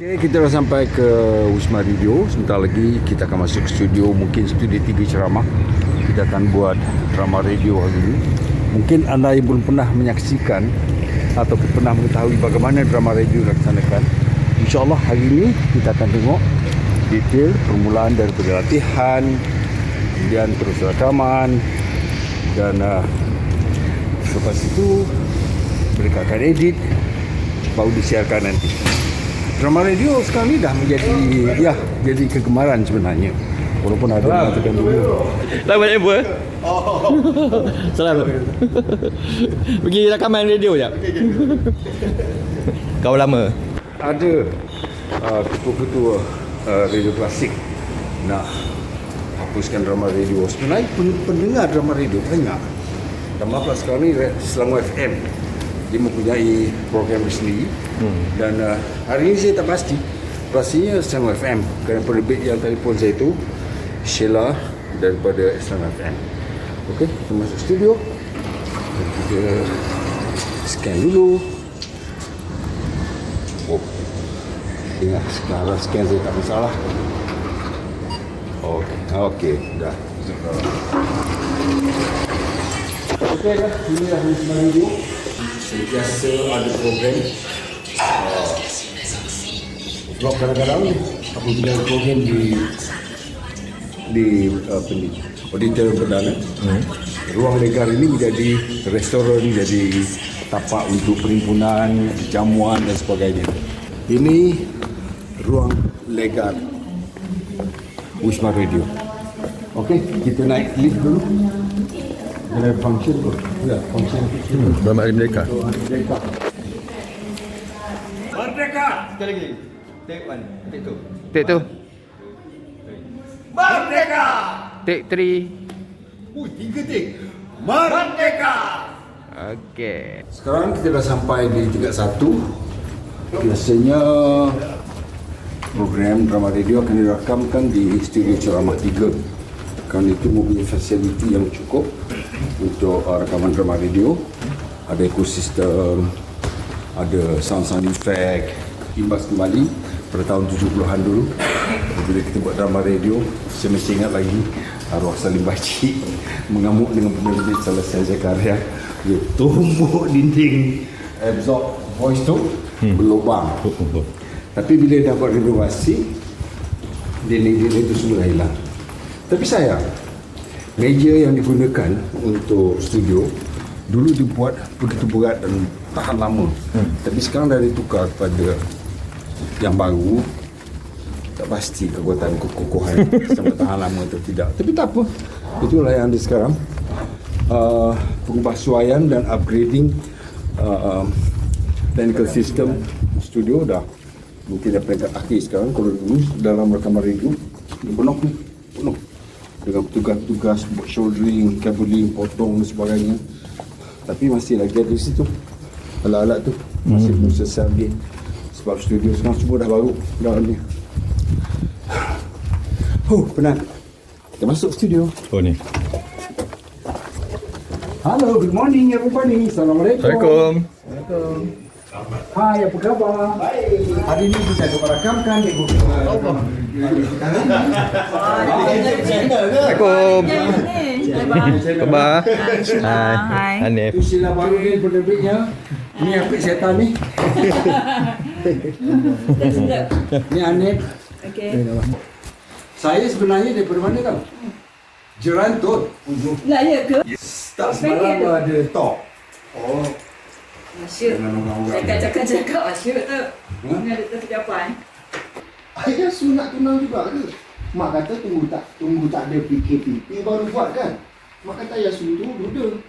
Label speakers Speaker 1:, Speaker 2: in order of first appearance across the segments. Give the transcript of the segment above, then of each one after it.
Speaker 1: Okay, kita dah sampai ke Wisma Radio. Sebentar lagi kita akan masuk studio, mungkin studio TV ceramah. Kita akan buat drama radio hari ini. Mungkin anda yang belum pernah menyaksikan atau pernah mengetahui bagaimana drama radio dilaksanakan, InsyaAllah hari ini kita akan tengok detail permulaan daripada latihan, kemudian terus rakaman, dan selepas itu mereka akan edit, baru disiarkan nanti. Drama radio sekarang ni dah jadi kegemaran sebenarnya. Walaupun ada yang mengatakan dulu.
Speaker 2: Selamat apa? Selamat. Pergi rakaman radio jap. Kau lama?
Speaker 1: Ada ketua-ketua radio klasik nak hapuskan drama radio. Sebenarnya pendengar drama radio banyak. Dan maaflah sekarang ni Selangor FM dia mempunyai program sendiri. Dan hari ini saya tak pasti. Pastinya Selangor FM, kerana penerbit yang telefon saya itu Sheila daripada Selangor FM. Okey, kita masuk studio. Kita scan dulu. Ingat, sekarang scan saya tak masalah. Okey, dah. Okey dah, ini dah Wisma Radio. Sentiasa ada program. Sebab kadang-kadang aku punya program di auditorium perdana. Ruang legar ini menjadi restoran, jadi tapak untuk perhimpunan, jamuan dan sebagainya. Ini ruang legar Wisma Radio. Okey, kita naik lift dulu. Ada function tu. Ya, function.
Speaker 2: Selamat Hari Merdeka.
Speaker 1: Merdeka. Merdeka.
Speaker 2: Sekali lagi. Take 1, take 2.
Speaker 3: Take 2.
Speaker 1: Merdeka.
Speaker 3: Take 3.
Speaker 1: 3 take. Merdeka.
Speaker 3: Okey.
Speaker 1: Sekarang kita dah sampai di tingkat 1. Biasanya program drama radio akan dirakamkan di studio ceramah 3. Kerana itu mempunyai fasiliti yang cukup untuk rakaman drama radio. Ada ekosistem, ada sound effect, imbas kembali pada tahun 70-an dulu. Bila kita buat drama radio, saya masih ingat lagi arwah Salim Bacik mengamuk dengan penerbit Selesai Zakaria. Dia tumbuk dinding absorb voice tu berlubang. Tapi bila dah buat renovasi, dinding-dinding itu semua dah hilang. Tapi sayang, meja yang digunakan untuk studio dulu dibuat begitu berat dan tahan lama. Tapi sekarang dah ditukar kepada yang baru. Tak pasti kekuatan kekokohan sampai tahan lama atau tidak. Tapi tak apa, itulah yang ada sekarang. Pengubahsuaian dan upgrading technical system studio dah mungkin dah peringkat akhir sekarang. Kalau dulu dalam rakaman radio penuh dengan tugas-tugas buat shouldering, cabling, potong dan sebagainya. Tapi masih lagi ada di situ alat-alat tu masih belum selesai lagi. Sebab studio sekarang semua dah baru dah ni. Penat. Kita masuk studio.
Speaker 2: Oh ni.
Speaker 1: Hello, good morning everybody. Assalamualaikum.
Speaker 2: Assalamualaikum.
Speaker 1: Hai, apa khabar? Baik. Hari ini kita akan merakamkan Ibu.
Speaker 2: Assalamualaikum. Khabar? Hai. Hanif.
Speaker 1: Itu Sheila baru ni penerbitnya. Ni Apik Setan ni. Ni Hanif.
Speaker 4: Okey.
Speaker 1: Saya sebenarnya daripada mana tau? Jerantut.
Speaker 4: Lah ya ke?
Speaker 1: Tak semalam ada talk. Oh.
Speaker 4: Masyuk. Cakap masyuk tu. Ini ada persiapan.
Speaker 5: Ayah sunat tunang juga ke? Mak kata tunggu tak ada PKPP baru buat kan? Mak kata ayah suruh dulu.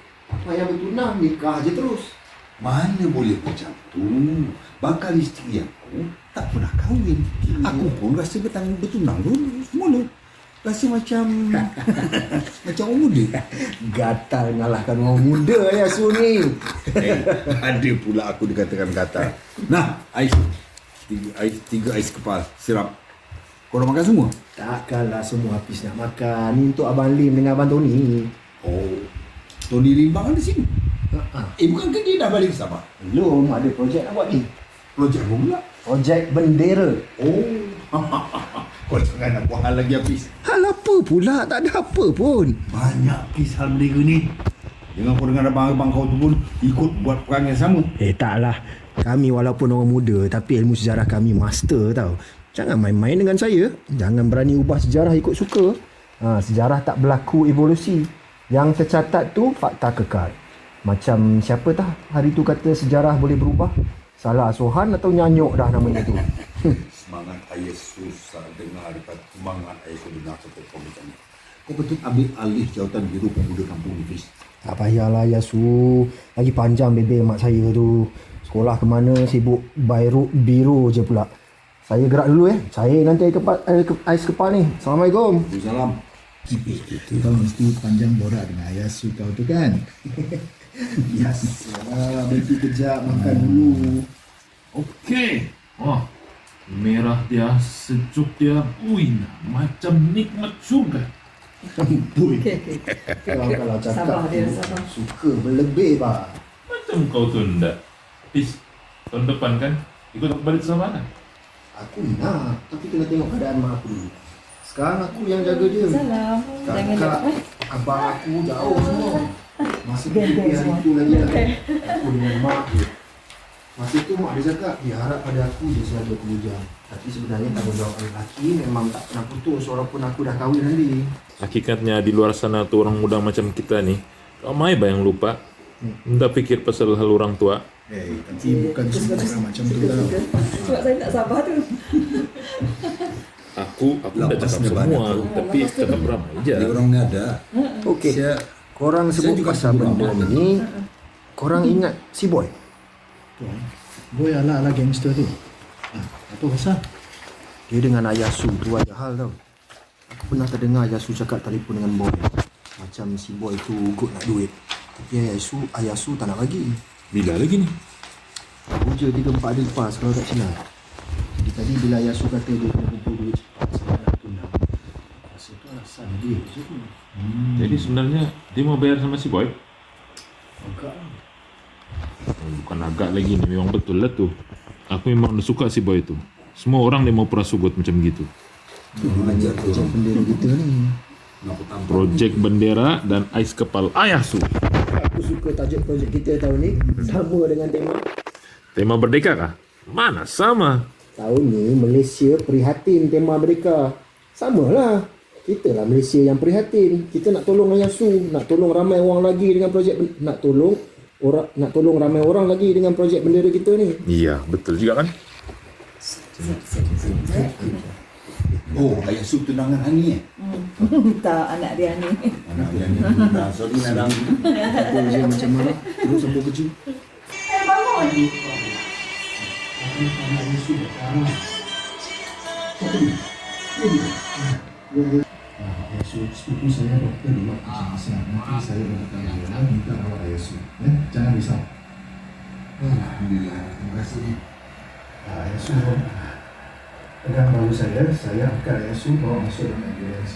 Speaker 5: Ayah bertunang nikah je terus.
Speaker 6: Mana boleh macam tu? Bakal isteri aku tak pernah kahwin. Aku pun rasa bertunang dulu semula. Rasa macam macam orang muda.
Speaker 5: Gatal mengalahkan orang muda ayah suruh ni.
Speaker 6: Ada pula aku dikatakan gatal. Nah, ais. Tiga ais kepal sirap. Kau dah makan semua?
Speaker 5: Takkanlah semua habis nak makan. Ni untuk Abang Lim dengan Abang Tony.
Speaker 6: Oh, Tony Limbang ada sini. Bukan ke dia dah balik ke Sabah?
Speaker 5: Belum, ada projek nak buat ni.
Speaker 6: Projek apa pula?
Speaker 5: Projek bendera.
Speaker 6: Oh. Kau jangan nak buat hal lagi Hafiz.
Speaker 5: Hal apa pula? Tak ada apa pun.
Speaker 6: Banyak Hafiz hal bendera ni. Jangan kau dengan abang-abang kau tu pun ikut buat perang yang sama.
Speaker 5: Taklah. Kami walaupun orang muda tapi ilmu sejarah kami master tau. Jangan main-main dengan saya. Jangan berani ubah sejarah ikut suka. Sejarah tak berlaku evolusi. Yang tercatat tu fakta kekal. Macam siapa tah hari tu kata sejarah boleh berubah? Salah asuhan atau nyanyuk dah namanya tu.
Speaker 6: Semangat ayah susah dengar dekat semangat ayah susah dengar sampai kau macam ni. Kau betul ambil alih jawatan Biro Pemuda Kampung ni, Fiz.
Speaker 5: Tak payahlah Yasu. Lagi panjang bebel mak saya tu. Sekolah ke mana sibuk biro je pula. Saya gerak dulu Saya nanti ais kepal ni. Assalamualaikum.
Speaker 6: Waalaikumsalam. Kita kau mesti panjang borak dengan ayah su kau tu kan. Yes. Berhenti kejap makan dulu.
Speaker 7: Okey. Merah dia, sejuk dia. Macam nikmat surga.
Speaker 6: Ampun.
Speaker 5: Kalau
Speaker 4: Sabar
Speaker 5: cakap
Speaker 4: dia,
Speaker 5: tu,
Speaker 4: sabar.
Speaker 5: suka berlebih bah.
Speaker 7: Macam kau tunda. Pis, tahun depan kan ikut balik sama mana?
Speaker 5: Aku nak, tapi kena tengok keadaan mak aku dulu. Sekarang aku yang jaga dia.
Speaker 4: Salam. Jangan
Speaker 5: Kakak,
Speaker 4: dia.
Speaker 5: abang aku jauh semua. Masa
Speaker 4: Geng-geng
Speaker 5: hari
Speaker 4: semua.
Speaker 5: tu lagi lah. Aku dengan mak dia. Masa tu mak dia cakap, dia harap pada aku dia selalu aku bujang. Tapi sebenarnya tanggungjawab lelaki memang tak pernah putus walaupun aku dah kahwin nanti.
Speaker 7: Hakikatnya di luar sana tuh orang muda macam kita nih, ramai yang lupa. Nggak pikir pasal hal orang tua.
Speaker 6: Tapi bukan semua orang macam tu tau.
Speaker 4: Sebab saya tak sabar tu.
Speaker 7: Aku udah
Speaker 6: Lepas
Speaker 7: cakap
Speaker 6: lebaran
Speaker 7: semua,
Speaker 6: tu.
Speaker 7: tapi cakap ramai aja.
Speaker 6: Jadi orang ni ada.
Speaker 5: Okey. Korang sebut
Speaker 6: juga
Speaker 5: pasal
Speaker 6: sebut
Speaker 5: benda
Speaker 6: nama.
Speaker 5: ni. Korang ingat si Boy?
Speaker 6: Boy ala gangster tu. Apa pasal?
Speaker 5: Dia dengan Ayasu tu ada hal tau. Aku pernah terdengar Ayasu cakap telefon dengan Boy. Macam si Boy tu ugut nak duit. Tapi Ayasu tak nak bagi.
Speaker 7: Bila lagi nih?
Speaker 5: Kerja 3-4 hari lepas kalau tak silap. Jadi tadi bila Ayasu kata dia kena kumpul duit cepat sebab nak tunang. Rasa tu alasan dia je tu.
Speaker 7: Jadi sebenarnya dia mau bayar sama si Boy?
Speaker 5: Agak lah.
Speaker 7: Bukan agak lagi nih, memang betul lah tuh. Aku memang udah suka si Boy itu. Semua orang dia mau prasugut macam gitu.
Speaker 6: Belajar tu
Speaker 5: Macam
Speaker 6: orang.
Speaker 5: bendera kita ni.
Speaker 6: Nampak tampang.
Speaker 7: Projek bendera dan ais kepal Ayasu.
Speaker 5: Aku suka tajuk projek kita tahun ni sama dengan tema.
Speaker 7: Tema Merdeka kah? Mana sama?
Speaker 5: Tahun ni Malaysia prihatin tema mereka. Samalah. Kita lah Malaysia yang prihatin. Kita nak tolong Ayasu, nak tolong ramai orang lagi dengan projek nak tolong ramai orang lagi dengan projek bendera kita ni.
Speaker 7: Iya, betul juga kan?
Speaker 6: Oh, ayah su tunangan Hani
Speaker 4: Tak, anak dia ni.
Speaker 6: Anak dia ni. Sorry Nadang.
Speaker 5: Apa dia macam mana? Terus sampai kecil.
Speaker 6: Sepupu saya doktor di luar kecemasan. Nanti saya berkata dia minta rawat ayah su. Jangan risau. Alhamdulillah. Terima kasih. Ayah su pegang bahu saya angkat ayah su bawa masuk dalam ambulans.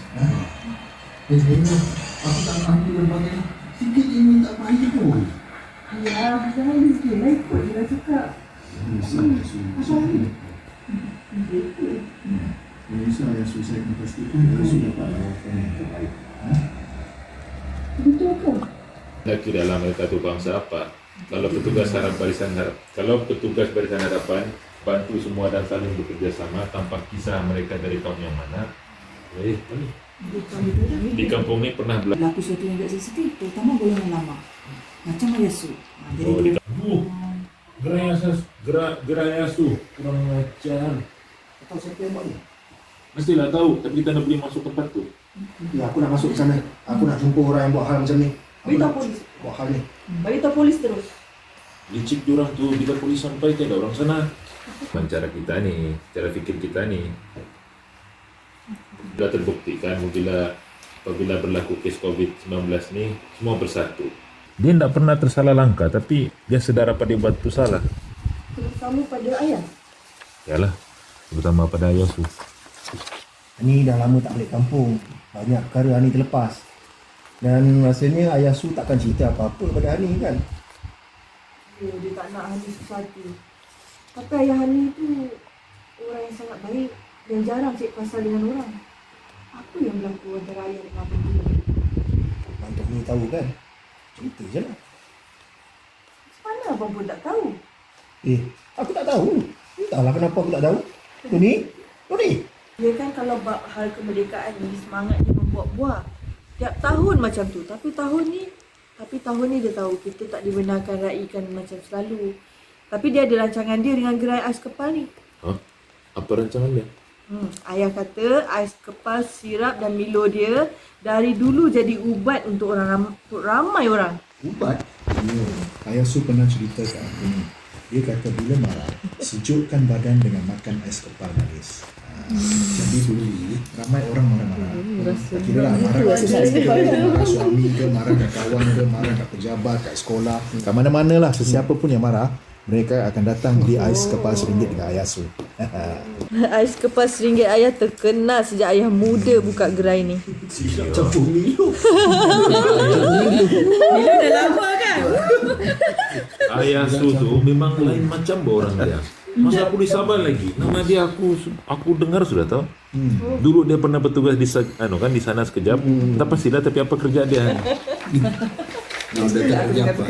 Speaker 6: Aku tak mampu berbagai sikit ini tak payah pun.
Speaker 4: Ya, jangan sikit lah ikut dia cakap.
Speaker 6: Bisa ayah su. Bisa ayah su saya akan pastikan ayah su dapat rawatan yang terbaik.
Speaker 4: Betul ke?
Speaker 7: Dah kira lah mereka tu bangsa apa. Kalau petugas barisan harapan bantu semua dan saling bekerja sama tanpa kisah mereka dari kaum yang mana. Di kampung ni pernah belajar.
Speaker 4: Berlaku sesuatu yang tak sensitif, terutama golongan lama. Macam Ayasu. Jadi
Speaker 7: Oh,
Speaker 4: dia
Speaker 7: Gerayasu kurang ajar.
Speaker 5: Tahu siapa yang buat ni?
Speaker 7: Mestilah tahu, tapi kita nak boleh masuk tempat tu.
Speaker 5: Ya, aku nak masuk ke sana. Aku nak jumpa orang yang buat hal macam ni. Aku
Speaker 4: beritahu
Speaker 5: nak
Speaker 4: polis.
Speaker 5: buat hal ni.
Speaker 4: Beritahu polis terus.
Speaker 7: Licik diorang tuh, bila polis sampai tiada orang sana. Cara kita nih, cara fikir kita nih. Sudah terbuktikan apabila berlaku kes COVID-19 nih, semua bersatu. Dia tidak pernah tersalah langkah, tapi dia sedar apa dia buat itu salah.
Speaker 4: Terutama pada ayah.
Speaker 7: Yalah, terutama pada Ayasu.
Speaker 5: Ani dah lama tak balik kampung. Banyak perkara Ani terlepas. Dan rasanya Ayasu takkan cerita apa-apa pada Ani kan.
Speaker 4: Dia tak nak habis sesuatu.
Speaker 8: Tapi ayah Hani tu orang yang sangat baik dan jarang cik pasal dengan orang. Apa yang berlaku antara ayah dengan abang dulu?
Speaker 5: Abang ni tahu kan? Cerita je lah.
Speaker 8: Mana abang pun tak tahu?
Speaker 5: Aku tak tahu. Entahlah kenapa aku tak tahu. Tony?
Speaker 8: Dia kan kalau bab hal kemerdekaan ni semangat dia membuat-buat. Tiap tahun macam tu. Tapi tahun ni dia tahu kita tak dibenarkan raikan macam selalu. Tapi dia ada rancangan dia dengan gerai ais kepal ni.
Speaker 7: Apa rancangan dia?
Speaker 8: Ayah kata ais kepal, sirap dan Milo dia dari dulu jadi ubat untuk ramai orang.
Speaker 6: Ubat?
Speaker 9: Ayah Su pernah cerita ke aku ni. Dia kata bila marah, sejukkan badan dengan makan ais kepal manis. Jadi dulu ramai orang marah-marah. Tak kira lah marah kat kita, marah suami ke, marah kat kawan ke, marah kat pejabat, kat sekolah, kat mana-mana lah, sesiapa pun yang marah, mereka akan datang beli ais kepal RM1 dengan Ayah Su.
Speaker 8: Ais kepal RM1 ayah terkenal sejak ayah muda buka gerai ni.
Speaker 6: Campur Milo.
Speaker 8: Milo dah lama kan?
Speaker 7: Ayah Su tu memang lain macam orang dia. Masa aku di Sabah lagi, nama dia aku dengar sudah tahu. Dulu dia pernah bertugas di di sana sekejap. Tak pastilah tapi apa kerja dia.
Speaker 6: Dia tak kerja apa.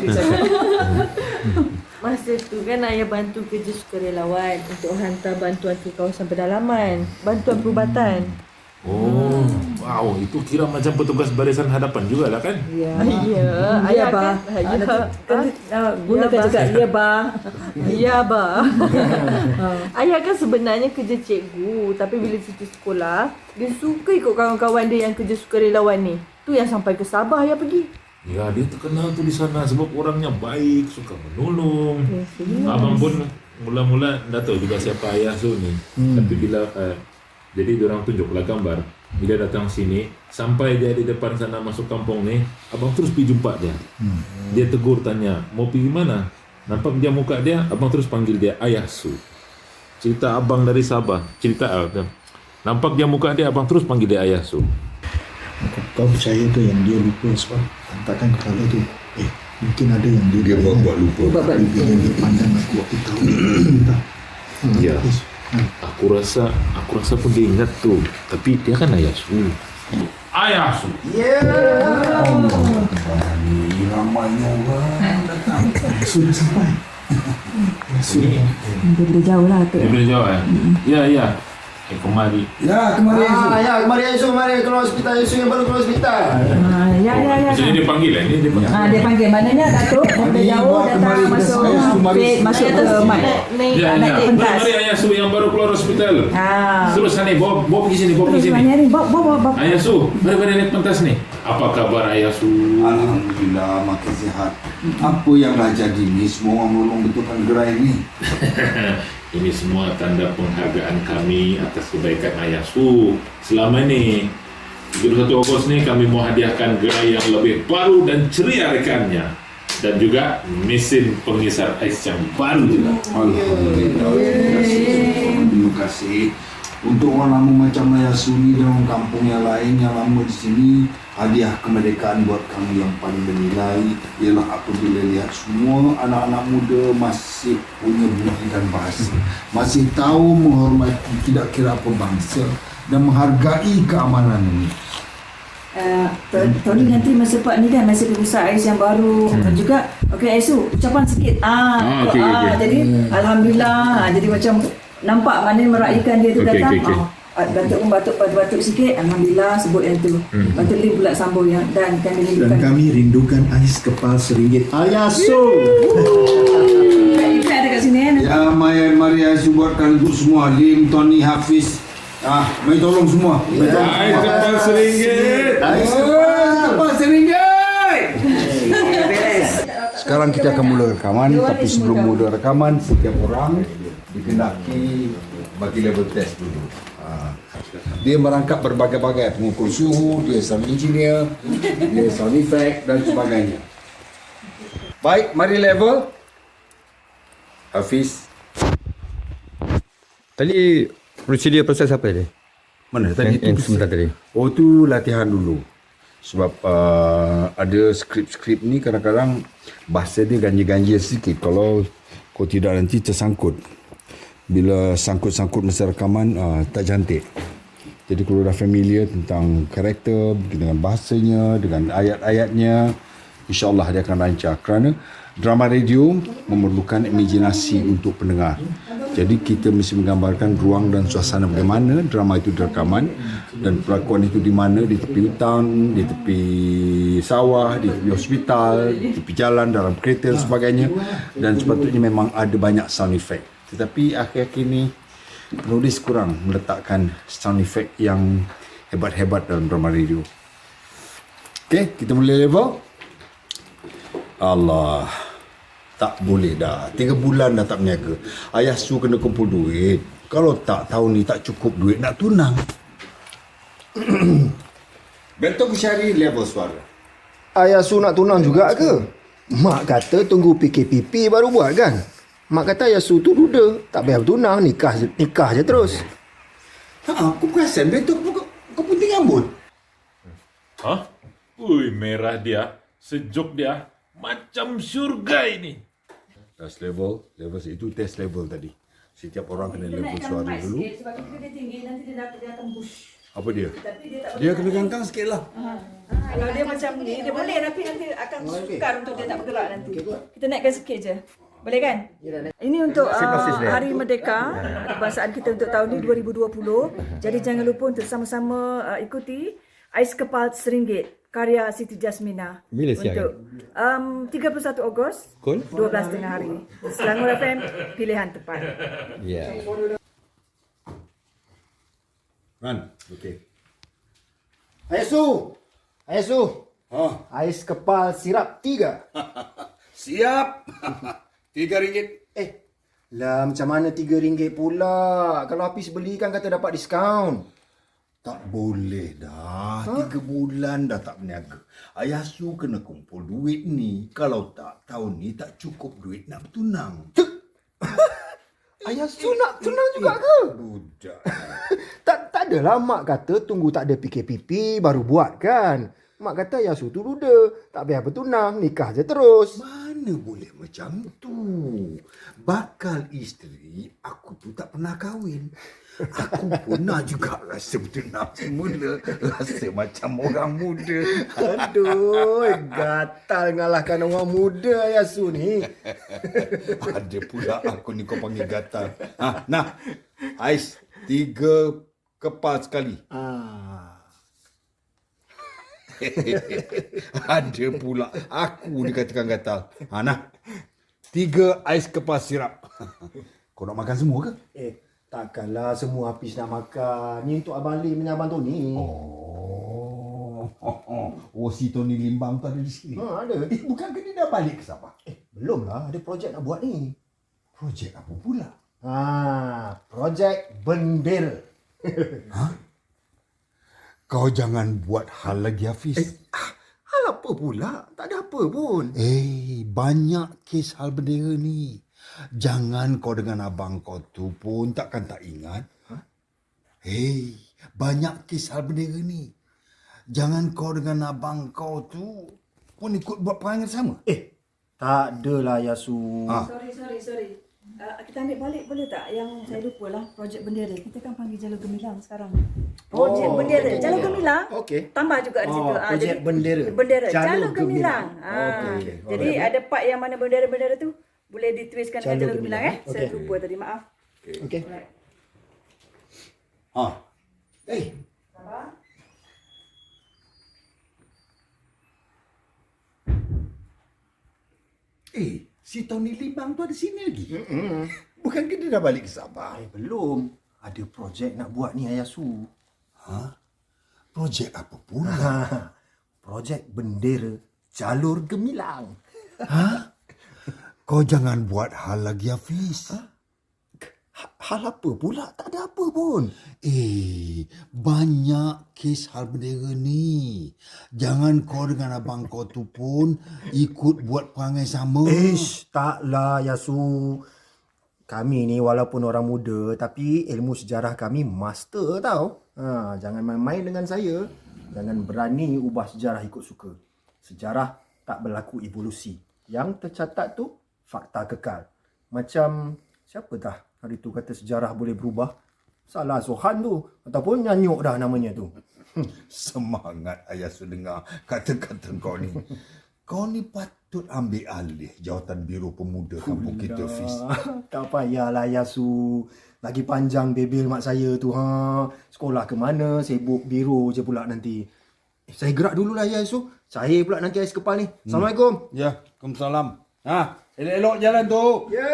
Speaker 8: Masa tu kan ayah bantu kerja sukarelawan untuk hantar bantuan ke kawasan pedalaman, bantuan perubatan.
Speaker 7: Oh, wow, itu kira macam petugas barisan hadapan juga lah kan?
Speaker 8: Ya, ayah bah. Gunakan juga ya bah. Ya bah. Ayah kan sebenarnya kerja cikgu, tapi bila cuti sekolah, dia suka ikut kawan-kawan dia yang kerja sukarelawan ni. Tu yang sampai ke Sabah ayah pergi.
Speaker 7: Ya, dia terkenal tu di sana sebab orangnya baik, suka menolong. Abang pun mula-mula tak tahu juga siapa Ayah Su ni. Tapi bila jadi diorang tunjuklah gambar. Bila datang sini, sampai dia di depan sana masuk kampung ni, abang terus pergi jumpa dia. Dia tegur tanya, mau pergi mana? Nampak dia muka dia, abang terus panggil dia Ayah Su. Cerita abang dari Sabah, nampak dia muka dia, abang terus panggil dia Ayah Su.
Speaker 9: Kau percaya ke yang dia lupa sebab hantarkan kepala tu? Mungkin ada yang dia
Speaker 6: buat lupa.
Speaker 9: Mungkin yang dia pandang aku waktu tahu.
Speaker 7: Ya. Aku rasa pun dia ingat tu. Tapi dia kan Ayah Su. Ayah Su.
Speaker 6: Ramainya orang datang.
Speaker 9: Sudah sampai.
Speaker 8: Dia boleh jauh lah tu.
Speaker 7: Dia boleh jawab Ya. Kemari.
Speaker 6: Ya, kemari Yesus.
Speaker 5: Ya, kemari Yesus, mari keluar hospital. Yesus yang baru keluar hospital.
Speaker 8: Ya.
Speaker 7: Maksudnya dia panggil lah. Dia panggil.
Speaker 8: Dia panggil maknanya Datuk dari jauh datang masuk ke mic.
Speaker 7: Ya. Mari Ayah Su yang baru keluar hospital. Terus sana bawa pergi sini,
Speaker 8: Bawa.
Speaker 7: Ayah Su, mari naik pentas ni. Apa kabar Ayah Su?
Speaker 6: Alhamdulillah makin sihat. Apa yang dah jadi ni, semua orang menolong betulkan gerai ni.
Speaker 7: Ini semua tanda penghargaan kami atas kebaikan Ayah Su selama ni. 31 Ogos ni kami mau hadiahkan gerai yang lebih baru dan ceria rekannya. Dan juga mesin pengisar ais yang baru juga.
Speaker 6: Alhamdulillah. Terima kasih. Untuk orang lama macam Ayah Su ni dan orang kampung yang lain yang lama di sini, hadiah kemerdekaan buat kami yang paling bernilai ialah apabila lihat semua anak-anak muda masih punya budi dan bahasa, masih tahu menghormati tidak kira apa bangsa dan menghargai keamanan ini.
Speaker 4: Tony nanti masa Pak ni kan masa pengusaha ais yang baru juga. Okey Aisu, ucapan sikit. Jadi alhamdulillah. Jadi macam nampak mana meraihkan dia tu datang. Datuk pun batuk sikit. Alhamdulillah sebut yang tu. Datuk Lim pula sambung yang dan
Speaker 9: kami rindukan ais kepal RM1. Ayah Su.
Speaker 4: Kita ada kat sini
Speaker 6: Ya, mari Aisu buatkan untuk semua. Lim, Tony, Hafiz. Mari tolong semua.
Speaker 7: Ais kepal RM1.
Speaker 6: Ais kepal RM1. Sekarang kita akan mula rekaman, tapi sebelum mula rekaman, setiap orang dikendaki bagi level test dulu. Dia merangkap berbagai-bagai pengukur suhu, dia sound engineer, dia sound effect dan sebagainya. Baik, mari level. Hafiz.
Speaker 2: Tadi prosedur proses apa tadi?
Speaker 6: Mana tadi?
Speaker 2: Yang sebentar tadi.
Speaker 6: Oh, tu latihan dulu. Sebab ada skrip-skrip ni kadang-kadang bahasa dia ganjil-ganjil sikit. Kalau kau tidak nanti tersangkut.
Speaker 1: bila sangkut-sangkut masa rakaman tak cantik. Jadi kalau dah familiar tentang karakter, dengan bahasanya, dengan ayat-ayatnya, insya-Allah dia akan lancar. Kerana drama radio memerlukan imajinasi untuk pendengar. Jadi kita mesti menggambarkan ruang dan suasana bagaimana drama itu dirakaman dan pelakon itu di mana, di tepi hutan, di tepi sawah, di tepi hospital, di tepi jalan, dalam kereta dan sebagainya. Dan sepatutnya memang ada banyak sound effect. Tetapi akhir-akhir ini penulis kurang meletakkan sound effect yang hebat-hebat dalam drama radio. Okey, kita mula level. Allah, tak boleh dah. 3 bulan dah tak berniaga. Ayah Su kena kumpul duit. Kalau tak, tahun ni tak cukup duit nak tunang. Bentuk cari level suara.
Speaker 5: Ayah Su nak tunang juga ke? Mak kata tunggu PKPP baru buat kan? Mak kata Ayah Su tu duda, tak payah bertunang, nikah je terus.
Speaker 1: Aku perasan Bentuk kau putih rambut.
Speaker 7: Hah? Ui, merah dia, sejuk dia, macam syurga ini.
Speaker 1: Test level itu test level tadi. Setiap orang kena level suara dulu.
Speaker 4: Sebab kita dia tinggi, nanti dia tembus.
Speaker 1: Apa dia?
Speaker 4: Tapi dia tak
Speaker 1: Dia kena ganggang sikit lah.
Speaker 8: Kalau dia macam ni, dia boleh tapi nanti akan sukar untuk dia tak bergerak nanti. Kita naikkan sikit je. Boleh kan? Ini untuk Hari Merdeka kebangsaan kita untuk tahun ni 2020. Jadi jangan lupa untuk sama-sama ikuti Ais Kepal RM1 karya Siti Jasmina.
Speaker 2: Bila siap
Speaker 8: Untuk 31 Ogos
Speaker 2: Pukul?
Speaker 8: 12 tengah hari. Selangor FM, pilihan tepat.
Speaker 2: Ya.
Speaker 1: Man, okey.
Speaker 5: Ayah Su! Ais kepal sirap 3.
Speaker 1: Siap. RM3.
Speaker 5: Lah macam mana RM3 pula? Kalau Hafiz beli kan kata dapat diskaun.
Speaker 1: Tak boleh dah. 3 bulan dah tak berniaga. Ayah Su kena kumpul duit ni. Kalau tak, tahun ni tak cukup duit nak bertunang.
Speaker 5: Ayah Su nak tunang juga ke?
Speaker 1: Budak.
Speaker 5: Tak adalah mak kata tunggu tak ada PKPP baru buat kan. Mak kata Ayah Su tu duda, tak payah bertunang, nikah je terus.
Speaker 1: Mana boleh macam tu? Bakal isteri aku tu tak pernah kahwin. Aku pun nak juga rasa bertunang semula. Rasa macam orang muda.
Speaker 5: Aduh, gatal ngalahkan orang muda Ayah Su ni.
Speaker 1: Ada pula aku ni kau panggil gatal. Nah, Ais 3 kepal sekali. Ada pula aku dikatakan gatal. Nah, 3 ais kepal sirap. Kau nak makan semua ke?
Speaker 5: Takkanlah semua Hafiz nak makan. Ni untuk Abang Lim dengan Abang Tony.
Speaker 1: Oh, si Tony Limbang tu ada di sini.
Speaker 5: Ada.
Speaker 1: Bukan ke dia dah balik ke Sabah?
Speaker 5: Belum lah, ada projek nak buat ni.
Speaker 1: Projek apa pula?
Speaker 5: Projek bendera.
Speaker 1: Kau jangan buat hal lagi, Hafiz.
Speaker 5: Hal apa pula? Tak ada apa pun.
Speaker 1: Banyak kes hal bendera ni. Jangan kau dengan abang kau tu pun takkan tak ingat. Banyak kes hal bendera ni. Jangan kau dengan abang kau tu pun ikut buat perangai sama.
Speaker 5: Tak adalah Yasu.
Speaker 4: Sorry. Kita ambil balik boleh tak? Yang saya lupa lah, projek bendera. Kita kan panggil Jalur Gemilang sekarang. Projek bendera. Jalur Gemilang.
Speaker 5: Okey.
Speaker 4: Tambah juga di situ.
Speaker 5: Projek bendera.
Speaker 4: Jalur Gemilang.
Speaker 5: Okey.
Speaker 4: Jadi ada part yang mana bendera-bendera tu boleh ditwistkan dengan Jalur Gemilang. Saya
Speaker 5: Okey.
Speaker 4: lupa tadi, maaf.
Speaker 5: Okey.
Speaker 1: Si Tony Limbang tu ada sini lagi. Bukan ke dia dah balik ke Sabah?
Speaker 5: Belum. Ada projek nak buat ni Ayasu.
Speaker 1: Projek apa pula?
Speaker 5: Projek bendera Jalur Gemilang.
Speaker 1: Kau jangan buat hal lagi, Hafiz.
Speaker 5: Hal apa pula? Tak ada apa pun.
Speaker 1: Banyak kes hal bendera ni. Jangan kau dengan abang kau tu pun ikut buat perangai sama.
Speaker 5: Taklah Yasu. Kami ni walaupun orang muda tapi ilmu sejarah kami master tau. Jangan main-main dengan saya. Jangan berani ubah sejarah ikut suka. Sejarah tak berlaku evolusi. Yang tercatat tu fakta kekal. Macam siapa dah Hari tu kata sejarah boleh berubah. Salah Sohan tu. Ataupun Nyanyuk dah namanya tu.
Speaker 6: Semangat ayah su dengar kata-kata kau ni. Kau ni patut ambil alih jawatan Biro Pemuda kampung kita, Fiz.
Speaker 5: Tak payahlah Yasu. Lagi panjang bebel mak saya tu. Sekolah ke mana, sibuk biro je pula nanti. Saya gerak dululah Yasu. Saya pula nanti ais kepal ni. Assalamualaikum.
Speaker 1: Ya, Waalaikumsalam. Elok-elok jalan tu.
Speaker 5: Ya.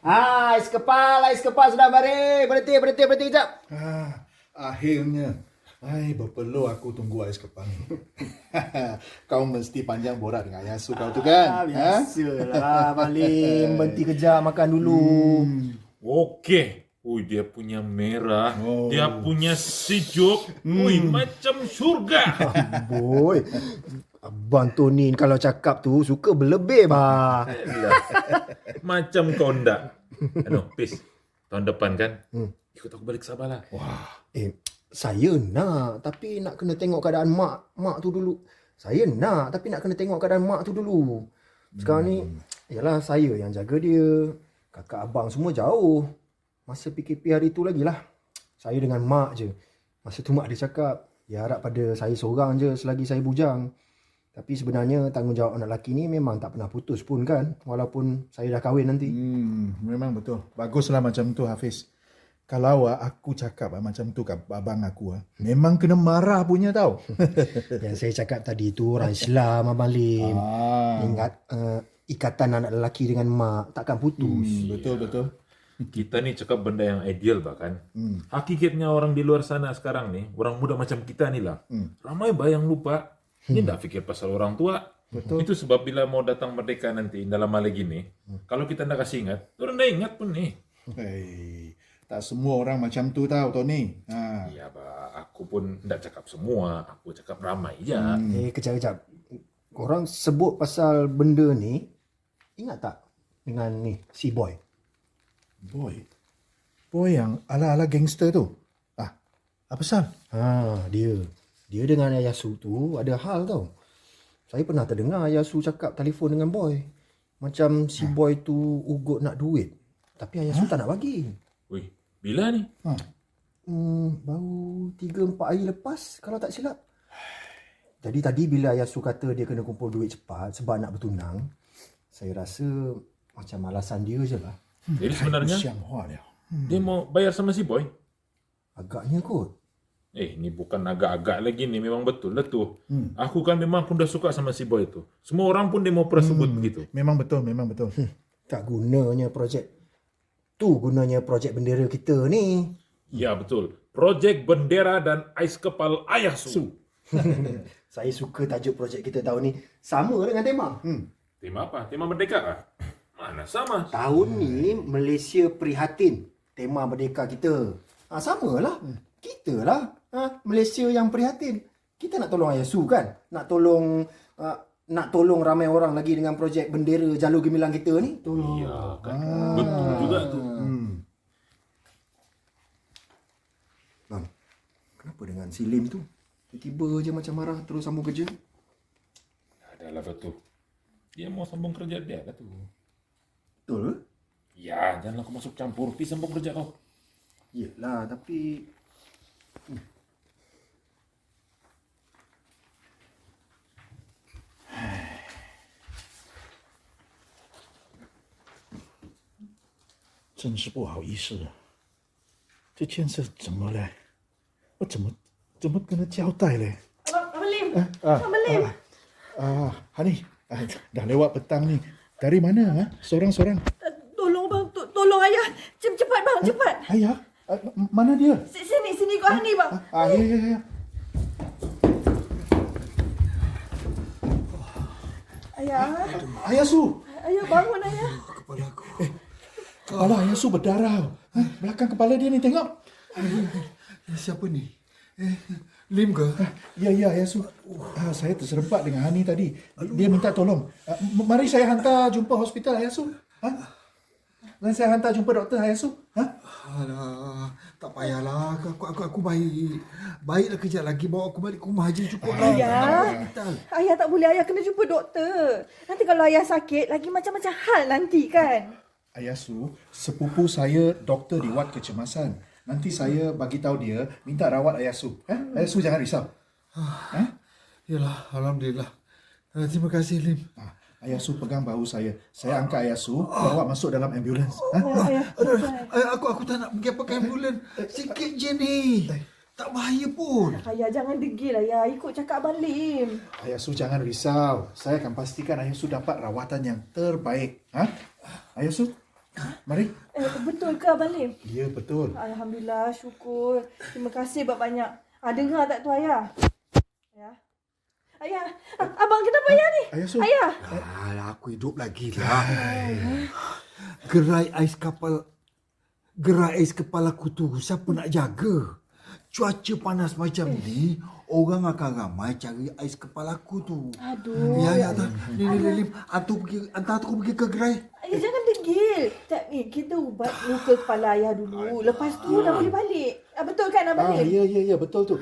Speaker 5: Ais kepal sudah mari. Berhenti kejap.
Speaker 9: Akhirnya. Berpeluh aku tunggu ais kepal ni. Kau mesti panjang borak dengan ayah su kau tu kan?
Speaker 5: Biasalah Malim. Berhenti kejap makan dulu.
Speaker 7: Okey. Dia punya merah. Dia punya sejuk. Macam syurga.
Speaker 5: Boy. Abang Tony kalau cakap tu suka berlebih bah.
Speaker 7: Macam kau ndak. Pis. Tahun depan kan? Ikut aku balik Sabah lah.
Speaker 5: Saya nak. Tapi nak kena tengok keadaan mak tu dulu. Saya nak. Tapi nak kena tengok keadaan mak tu dulu. Sekarang ni, yalah saya yang jaga dia. Kakak abang semua jauh. Masa PKP hari tu lagi lah. Saya dengan mak je. Masa tu mak dia cakap, dia harap pada saya seorang je selagi saya bujang. Tapi sebenarnya tanggungjawab anak lelaki ni memang tak pernah putus pun kan. Walaupun saya dah kahwin nanti.
Speaker 9: Memang betul. Baguslah macam tu Hafiz. Kalau aku cakap macam tu kat abang aku, memang kena marah punya tau.
Speaker 5: Yang saya cakap tadi tu orang Islam Abang Lim. Ingat ikatan anak lelaki dengan mak takkan putus.
Speaker 9: Betul.
Speaker 7: Kita ni cakap benda yang ideal bahkan. Hakikatnya orang di luar sana sekarang ni, orang muda macam kita ni lah. Ramai bayang lupa. Ini tak fikir pasal orang tua. Betul. Itu sebab bila mau datang merdeka nanti dalam hal gini, kalau kita nak kasih ingat, orang dah ingat pun ni.
Speaker 9: Tak semua orang macam tu tau Tony.
Speaker 7: Ya, aku pun tak cakap semua. Aku cakap ramai je.
Speaker 5: Kejap. Korang sebut pasal benda ni, ingat tak dengan ni, si Boy?
Speaker 9: Boy yang ala-ala gangster tu. Apa pasal?
Speaker 5: Dia dengan Yasu tu ada hal tau. Saya pernah terdengar Yasu cakap telefon dengan Boy. Macam si Boy tu ugut nak duit. Tapi Yasu tak nak bagi.
Speaker 7: Wih, bila ni?
Speaker 5: Baru 3-4 hari lepas kalau tak silap. Jadi tadi bila Yasu kata dia kena kumpul duit cepat sebab nak bertunang, saya rasa macam alasan dia je lah.
Speaker 7: Jadi sebenarnya dia mau bayar sama si Boy?
Speaker 5: Agaknya kot.
Speaker 7: Ni bukan agak-agak lagi ni, memang betul lah tu. Aku kan memang pun dah suka sama si Boy tu. Semua orang pun dia mau pernah sebut begitu.
Speaker 9: Memang betul.
Speaker 5: Tak gunanya projek. Tu gunanya projek bendera kita ni.
Speaker 7: Ya betul. Projek bendera dan ais kepal ayah su.
Speaker 5: Saya suka tajuk projek kita tahun ni. Sama dengan tema.
Speaker 7: Tema apa? Tema merdeka kah? Mana sama?
Speaker 5: Tahun ni Malaysia prihatin. Tema merdeka kita. Samalah. Kita lah. Malaysia yang prihatin. Kita nak tolong Ayah Su kan? Nak tolong ramai orang lagi dengan projek bendera jalur gemilang kita ni. Tolong.
Speaker 7: Ya kan. Betul juga tu.
Speaker 5: Bang, kenapa dengan si Lim tu? Tiba-tiba je macam marah terus sambung kerja.
Speaker 7: Adalah betul. Dia mau sambung kerja dia lah tu.
Speaker 5: Betul ke?
Speaker 7: Ya, janganlah kau masuk campur. Pergi sambung kerja kau.
Speaker 5: Yelah, tapi...
Speaker 9: 真是不好意思，这件事怎么了？我怎么跟他交代嘞
Speaker 8: Abang Lim.
Speaker 9: Hani, dah lewat petang ni. Dari mana? Seorang-seorang.
Speaker 8: Tolong bang, tolong ayah. Cepat bang, cepat.
Speaker 9: Ayah? Mana dia?
Speaker 8: Sini kau Hani bang.
Speaker 9: Ya.
Speaker 8: Ayah.
Speaker 9: Ayah Su.
Speaker 8: Ayah bangun ayah.
Speaker 9: Kepala aku. Kepala Ayah Su berdarah. Belakang kepala dia ni tengok.
Speaker 6: Siapa ni? Lim ke?
Speaker 9: Ya Ayah Su. Saya terserempak dengan Hani tadi. Dia minta tolong. Mari saya hantar jumpa hospital Ayah Su. Dan saya hantar jumpa doktor Ayah Su.
Speaker 6: Alah, Tak payahlah, aku baik. Baiklah kejap lagi bawa aku balik ke rumah je cukup lah.
Speaker 8: Ayah, ayah tak boleh. Ayah kena jumpa doktor. Nanti kalau ayah sakit, lagi macam-macam hal nanti kan.
Speaker 9: Ayah Su, sepupu saya doktor di wad kecemasan. Nanti saya bagi tahu dia minta rawat Ayah Su. Ayah Su jangan risau.
Speaker 6: Yalah, alhamdulillah. Terima kasih Lim.
Speaker 9: Ayah Su pegang bahu saya. Saya angkat Ayah Su, bawa masuk dalam ambulans.
Speaker 6: Aku tak nak pergi pakai ambulan. Sikit je ni. Tak bahaya pun.
Speaker 8: Ayah jangan degil ayah. Ikut cakap Abang Lim.
Speaker 9: Ayah Su jangan risau. Saya akan pastikan Ayah Su dapat rawatan yang terbaik. Ayah Su, mari.
Speaker 8: Betul ke Abang Lim?
Speaker 9: Ya, betul.
Speaker 8: Alhamdulillah, syukur. Terima kasih banyak-banyak. Dengar tak tu ayah? Ayah, abang kenapa ayah ni?
Speaker 9: Ayah Su.
Speaker 8: Ayah.
Speaker 6: Aku hidup lagi lah. Gerai ais kepala aku tu siapa nak jaga? Cuaca panas macam ni, orang akan ramai cari ais kepala aku tu.
Speaker 8: Aduh.
Speaker 6: Ya. Lim, hantar aku pergi ke gerai.
Speaker 8: Ayah jangan degil. Kita ubat luka kepala ayah dulu. Lepas tu dah boleh balik. Betul kan Abang Lim?
Speaker 9: Ya, betul tu.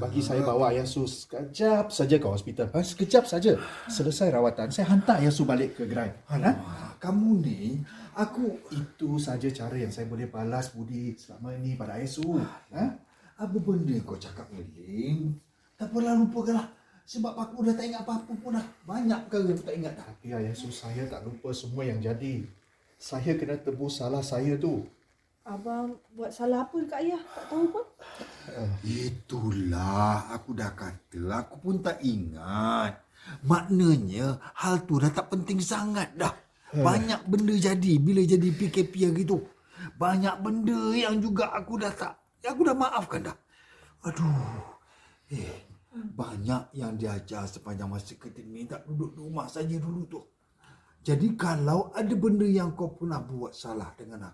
Speaker 9: Bagi saya bawa Ayah Su sekejap saja ke hospital. Sekejap saja. Selesai rawatan, saya hantar Ayah Su balik ke gerai.
Speaker 6: Kamu ni,
Speaker 9: Itu saja cara yang saya boleh balas budi selama ini pada Ayah Su.
Speaker 6: apa benda kau cakap Lim? Tak apalah, lupakanlah. Sebab aku dah tak ingat apa-apa pun dah. Banyak perkara aku tak ingat dah.
Speaker 9: Tapi Ayah Su, saya tak lupa semua yang jadi. Saya kena tebus salah saya tu.
Speaker 8: Abang buat salah apa dekat ayah? Tak tahu pun.
Speaker 6: Itulah, aku dah kata. Aku pun tak ingat. Maknanya, hal tu dah tak penting sangat dah. Banyak benda jadi bila jadi PKP hari tu. Banyak benda yang juga aku dah maafkan dah. Aduh. Banyak yang diajar sepanjang masa kita ni tak duduk di rumah saja dulu tu. Jadi kalau ada benda yang kau pernah buat salah dengan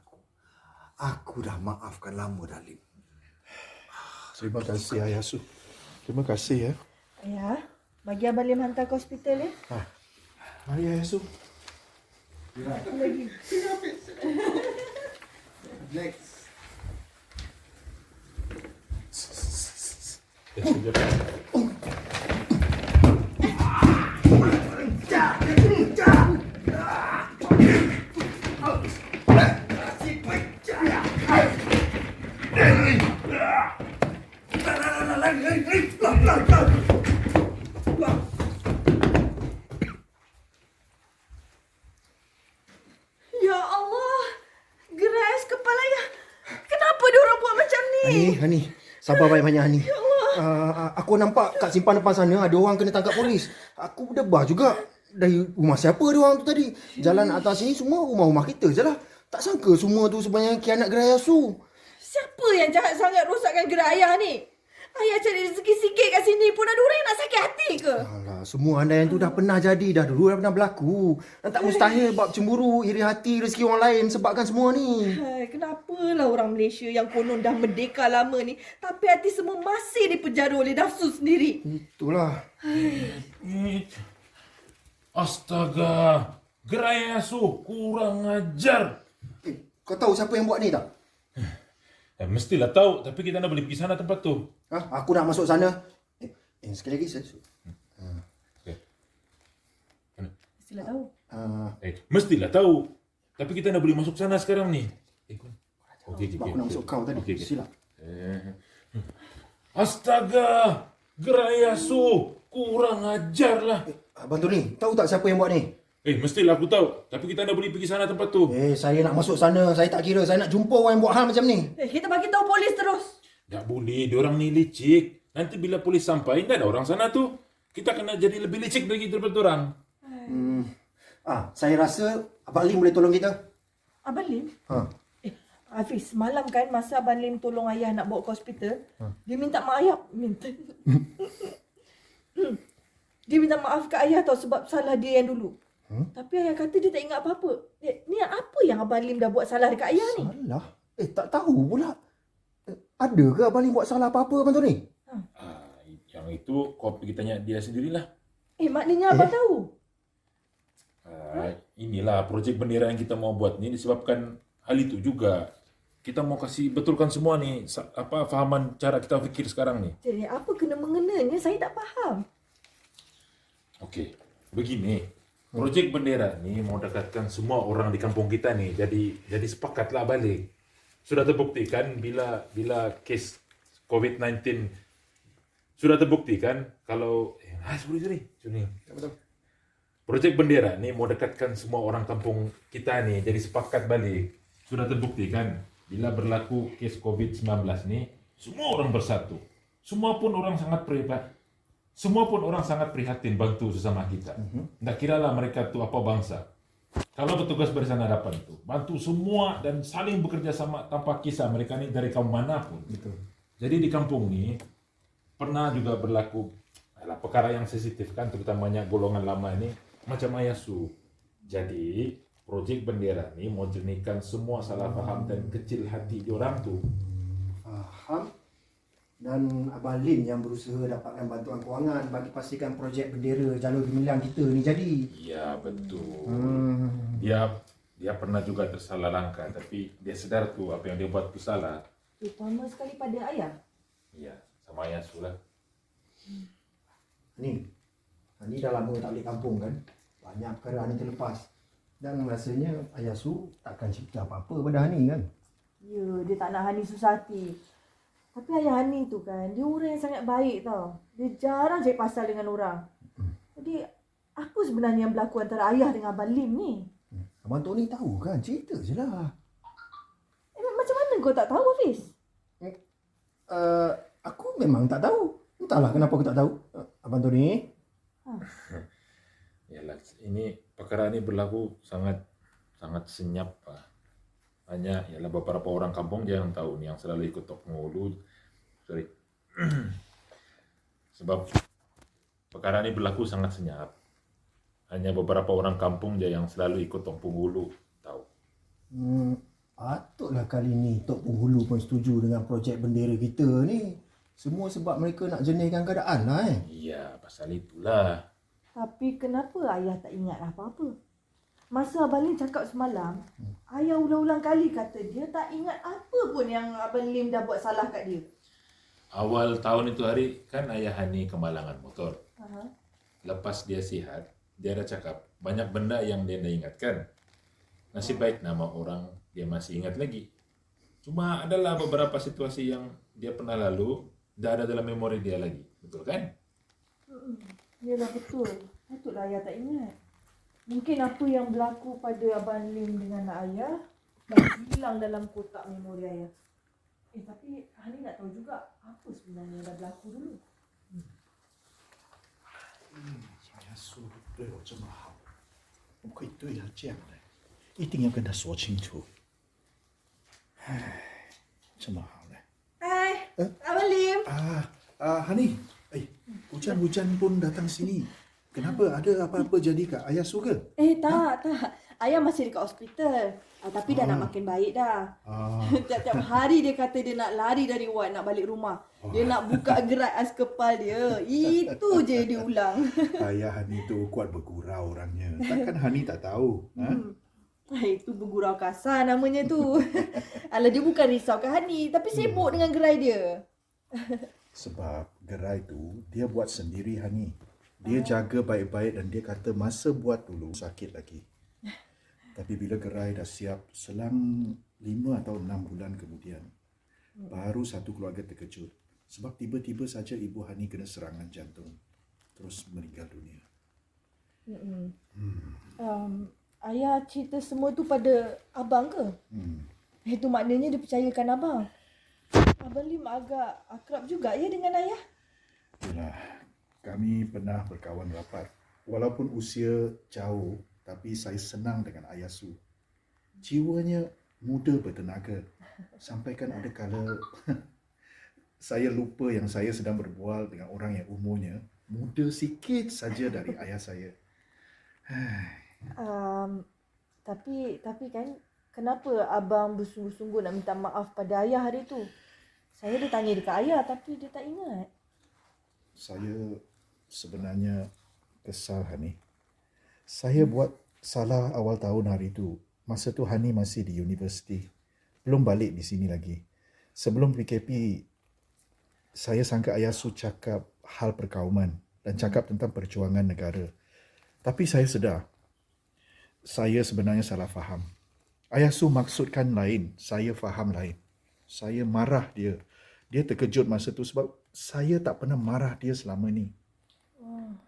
Speaker 6: aku dah maafkan lama dah, Lim.
Speaker 9: Terima kasih Ayah Su. Terima kasih ya.
Speaker 8: Ayah, bagi Abang Lim hantar ke hospital ya.
Speaker 9: Mari Ayah Su.
Speaker 8: Lagi.
Speaker 6: Next.
Speaker 8: Ya Allah, geras kepala ayah. Kenapa dia orang buat macam ni?
Speaker 5: Hani, sabar banyak-banyak Hani. Ya Allah. Aku nampak kat simpan depan sana ada orang kena tangkap polis. Aku berdebah juga. Dari rumah siapa dia orang tu tadi? Jalan atas ni semua rumah-rumah kita je lah. Tak sangka semua tu sebenarnya kianat gerai Asu.
Speaker 8: Siapa yang jahat sangat rosakkan gerai ayah ni? Ayah cari rezeki sikit kat sini pun ada orang yang nak sakit hati ke?
Speaker 5: Alah, semua andaian tu dah pernah jadi. Dah dulu dah pernah berlaku. Dan tak mustahil bab cemburu, iri hati, rezeki orang lain sebabkan semua ni.
Speaker 8: Kenapalah orang Malaysia yang konon dah merdeka lama ni tapi hati semua masih dipenjara oleh nafsu sendiri.
Speaker 5: Itulah.
Speaker 7: Astaga, gerai Asu kurang ajar.
Speaker 5: Kau tahu siapa yang buat ni tak?
Speaker 7: Mestilah tahu, tapi kita nak boleh pergi sana tempat tu.
Speaker 5: Aku nak masuk sana. Sekali lagi saya.
Speaker 8: Mestilah tahu.
Speaker 7: Mestilah tahu. Tapi kita nak boleh masuk sana sekarang ni. Okey.
Speaker 5: Aku nak masuk kau tadi. Silap.
Speaker 7: Astaga, gerai Asu kurang ajar lah.
Speaker 5: Abang Tony, tahu tak siapa yang buat ni?
Speaker 7: Mestilah aku tahu. Tapi kita nak boleh pergi sana tempat tu.
Speaker 5: Saya nak masuk sana. Saya tak kira. Saya nak jumpa orang yang buat hal macam ni.
Speaker 8: Kita bagi tahu polis terus.
Speaker 7: Tak boleh. Diorang ni licik. Nanti bila polis sampai, tak ada orang sana tu. Kita kena jadi lebih licik lagi daripada orang.
Speaker 5: Saya rasa Abang Lim boleh tolong kita.
Speaker 8: Abang Lim? Hafiz, semalam kan masa Abang Lim tolong ayah nak bawa ke hospital, dia minta maaf ayah. Dia minta maaf ke ayah tau sebab salah dia yang dulu. Tapi ayah kata dia tak ingat apa-apa. Ni apa yang Abang Lim dah buat salah dekat ayah ni?
Speaker 5: Salah? Tak tahu pula. Ada ke Abang Lim buat salah apa-apa Abang Tony?
Speaker 7: Yang itu kau pergi tanya dia sendirilah.
Speaker 8: Maknanya Abang tahu?
Speaker 7: Inilah projek bendera yang kita mau buat ni disebabkan hal itu juga. kita mau kasih betulkan semua nih fahaman cara kita fikir sekarang nih.
Speaker 8: Jadi apa kena-mengenanya? Saya tak faham.
Speaker 7: Okey, begini. Projek bendera ni mau dekatkan semua orang di kampung kita nih. Jadi sepakatlah balik. Sudah terbuktikan bila kes COVID-19 sudah terbuktikan kalau sorry. Projek bendera ni mau dekatkan semua orang kampung kita nih. Jadi sepakat balik. Sudah terbuktikan bila berlaku kes COVID-19 ni semua orang bersatu. Semua pun orang sangat prihatin bantu sesama kita. Tak kiralah mereka tu apa bangsa. Kalau petugas barisan hadapan tu bantu semua dan saling bekerja sama tanpa kisah mereka ni dari kaum manapun. Betul. Jadi di kampung ni pernah juga berlaku perkara yang sensitif kan, terutamanya golongan lama ini macam Ayasu. Jadi projek bendera ni mau jernihkan semua salah faham dan kecil hati diorang tu.
Speaker 5: Faham. Dan Abang Lim yang berusaha dapatkan bantuan kewangan bagi pastikan projek bendera jalur gemilang kita ni jadi.
Speaker 7: Ya, betul. Dia pernah juga tersalah langkah, tapi dia sedar tu apa yang dia buat tu salah.
Speaker 8: Terutama sekali pada ayah.
Speaker 7: Ya, sama Ayasu lah.
Speaker 5: Ni dah lama tak balik kampung kan. Banyak perkara Hani terlepas. Dan rasanya Ayasu takkan cerita apa-apa pada Hani kan.
Speaker 8: Ya, dia tak nak Hani susah hati. Tapi ayah Hani tu kan, dia orang yang sangat baik tau. Dia jarang cari pasal dengan orang. Jadi, apa sebenarnya yang berlaku antara ayah dengan Abang Lim ni?
Speaker 5: Abang Tony tahu kan, cerita je lah.
Speaker 8: Macam mana kau tak tahu, Hafiz?
Speaker 5: Aku memang tak tahu. Entahlah kenapa aku tak tahu. Abang Tony.
Speaker 7: Yalah, ini perkara ni berlaku sangat senyap lah. Hanya ialah beberapa orang kampung je yang tahu ni, yang selalu ikut tok penghulu. Sebab perkara ni berlaku sangat senyap. Hanya beberapa orang kampung je yang selalu ikut tok penghulu tahu.
Speaker 5: Patutlah kali ni tok penghulu pun setuju dengan projek bendera kita ni. Semua sebab mereka nak jernihkan keadaan lah
Speaker 7: Iya, pasal itulah.
Speaker 8: Tapi kenapa ayah tak ingat apa-apa? Masa Abang Lim cakap semalam, ayah ulang-ulang kali kata dia tak ingat apa pun yang Abang Lim dah buat salah kat dia.
Speaker 7: Awal tahun itu hari kan ayah Hani kemalangan motor. Lepas dia sihat, dia dah cakap banyak benda yang dia dah ingatkan. Nasib baik nama orang dia masih ingat lagi. Cuma adalah beberapa situasi yang dia pernah lalu dah ada dalam memori dia lagi. Betul kan?
Speaker 8: Yalah betul. Patutlah ayah tak ingat. Mungkin apa yang berlaku pada Abang Lim dengan ayah dah hilang dalam kotak memori ayah. Tapi Hani nak tahu juga apa sebenarnya dah berlaku dulu.
Speaker 9: 小亚叔对我这么好，我不可以对他这样的，一定要跟他说清楚。唉，这么好呢。
Speaker 8: Abang Lim.
Speaker 9: Hani, hujan-hujan pun datang sini. Kenapa? Ada apa-apa jadi kat ayah su ke?
Speaker 8: Tak. Ayah masih dekat hospital. Tapi dah nak makin baik dah. Tiap-tiap hari dia kata dia nak lari dari ward, nak balik rumah. Dia nak buka gerai ais kepal dia. Itu je dia ulang.
Speaker 9: Ayah Hani tu kuat bergurau orangnya. Takkan Hani tak tahu.
Speaker 8: Itu bergurau kasar namanya tu. Alah, dia bukan risau kat Hani, tapi sibuk dengan gerai dia.
Speaker 9: Sebab gerai tu dia buat sendiri Hani. Dia jaga baik-baik dan dia kata masa buat dulu sakit lagi. Tapi bila gerai dah siap, selang 5 atau 6 bulan kemudian, baru satu keluarga terkejut. Sebab tiba-tiba saja Ibu Hani kena serangan jantung. Terus meninggal dunia.
Speaker 8: Ayah cerita semua tu pada abang ke? Itu maknanya dia percayakan abang. Abang Lim agak akrab juga ya dengan ayah?
Speaker 9: Yalah, kami pernah berkawan rapat. Walaupun usia jauh, tapi saya senang dengan ayah Su. Jiwanya muda bertenaga. Sampaikan ada kala saya lupa yang saya sedang berbual dengan orang yang umurnya muda sikit saja dari ayah saya.
Speaker 8: Tapi kan, kenapa abang bersungguh-sungguh nak minta maaf pada ayah hari tu? Saya dah tanya dekat ayah tapi dia tak ingat.
Speaker 9: Saya sebenarnya kesal Hani. Saya buat salah awal tahun hari tu. Masa tu Hani masih di universiti. belum balik di sini lagi. Sebelum PKP, saya sangka Ayah Su cakap hal perkauman dan cakap tentang perjuangan negara. Tapi saya sedar, saya sebenarnya salah faham. Ayah Su maksudkan lain, saya faham lain. Saya marah dia. Dia terkejut masa tu sebab saya tak pernah marah dia selama ni.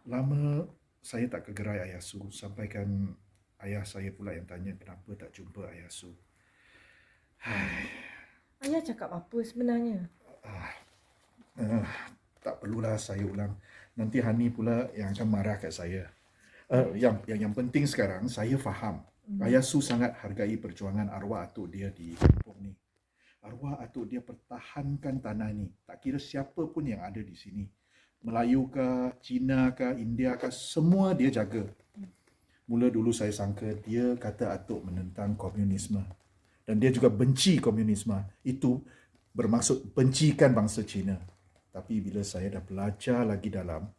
Speaker 9: Lama saya tak kegerai Ayah Su, sampaikan ayah saya pula yang tanya kenapa tak jumpa Ayah Su.
Speaker 8: Ayah cakap apa sebenarnya?
Speaker 9: Tak perlulah saya ulang. Nanti Hani pula yang akan marah kat saya. Yang penting sekarang saya faham. Ayah Su sangat hargai perjuangan arwah atuk dia di kampung ni. Arwah atuk dia pertahankan tanah ni. Tak kira siapa pun yang ada di sini. Melayu kah, Cina kah, India kah, semua dia jaga. Mula dulu saya sangka dia kata atuk menentang komunisme. Dan dia juga benci komunisme. Itu bermaksud bencikan bangsa Cina. Tapi bila saya dah belajar lagi dalam,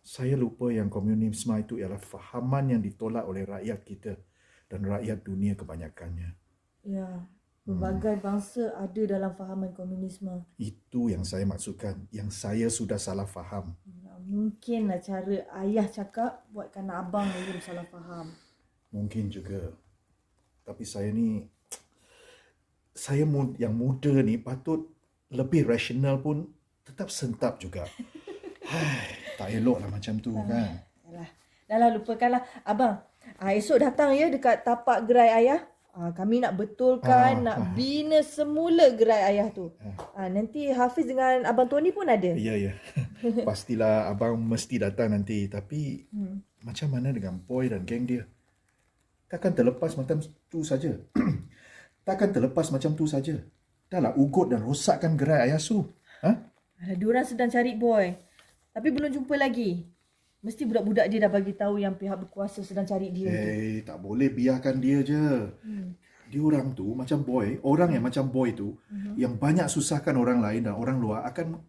Speaker 9: saya lupa yang komunisme itu ialah fahaman yang ditolak oleh rakyat kita dan rakyat dunia kebanyakannya.
Speaker 8: Ya, berbagai bangsa ada dalam fahaman komunisme.
Speaker 9: Itu yang saya maksudkan, yang saya sudah salah faham.
Speaker 8: Mungkinlah cara ayah cakap buatkan abang belum salah faham.
Speaker 9: Mungkin juga. Tapi saya ni, yang muda ni patut lebih rasional pun tetap sentap juga. Tak eloklah macam tu kan.
Speaker 8: Dah lah, lupakanlah. Abang, esok datang ya dekat tapak gerai ayah. Kami nak betulkan, nak bina semula gerai ayah tu. Nanti Hafiz dengan Abang Tony pun ada.
Speaker 9: Ya. Pastilah abang mesti datang nanti. Tapi macam mana dengan Boy dan geng dia? Takkan terlepas macam tu saja. Dah lah ugut dan rosakkan gerai Ayah Su.
Speaker 8: Diorang sedang cari Boy. Tapi belum jumpa lagi. Mesti budak-budak dia dah bagi tahu yang pihak berkuasa sedang cari dia.
Speaker 9: Tak boleh biarkan dia je. Diorang tu macam Boy, orang yang macam Boy tu, yang banyak susahkan orang lain dan orang luar akan...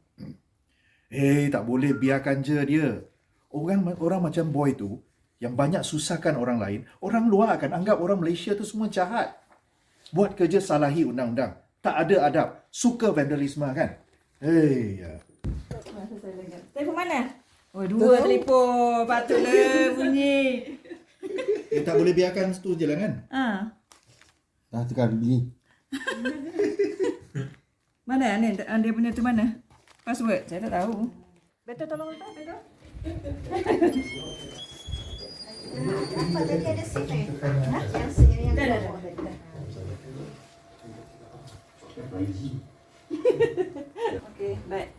Speaker 9: tak boleh biarkan je dia. Orang macam Boy tu, yang banyak susahkan orang lain, orang luar akan anggap orang Malaysia tu semua jahat. Buat kerja salahi undang-undang. Tak ada adab. Suka vandalisme kan?
Speaker 4: Telefon mana? Oh, dua telefon. Patutlah bunyi.
Speaker 9: Tak boleh biarkan tu je lah kan?
Speaker 1: Dah tekan bunyi.
Speaker 4: Mana ni? Dia punya tu mana? Password? Saya tak tahu.
Speaker 8: Betul tolong letak. Betul.
Speaker 10: Nampak tadi ada save yang
Speaker 4: Dah. Okey, baik.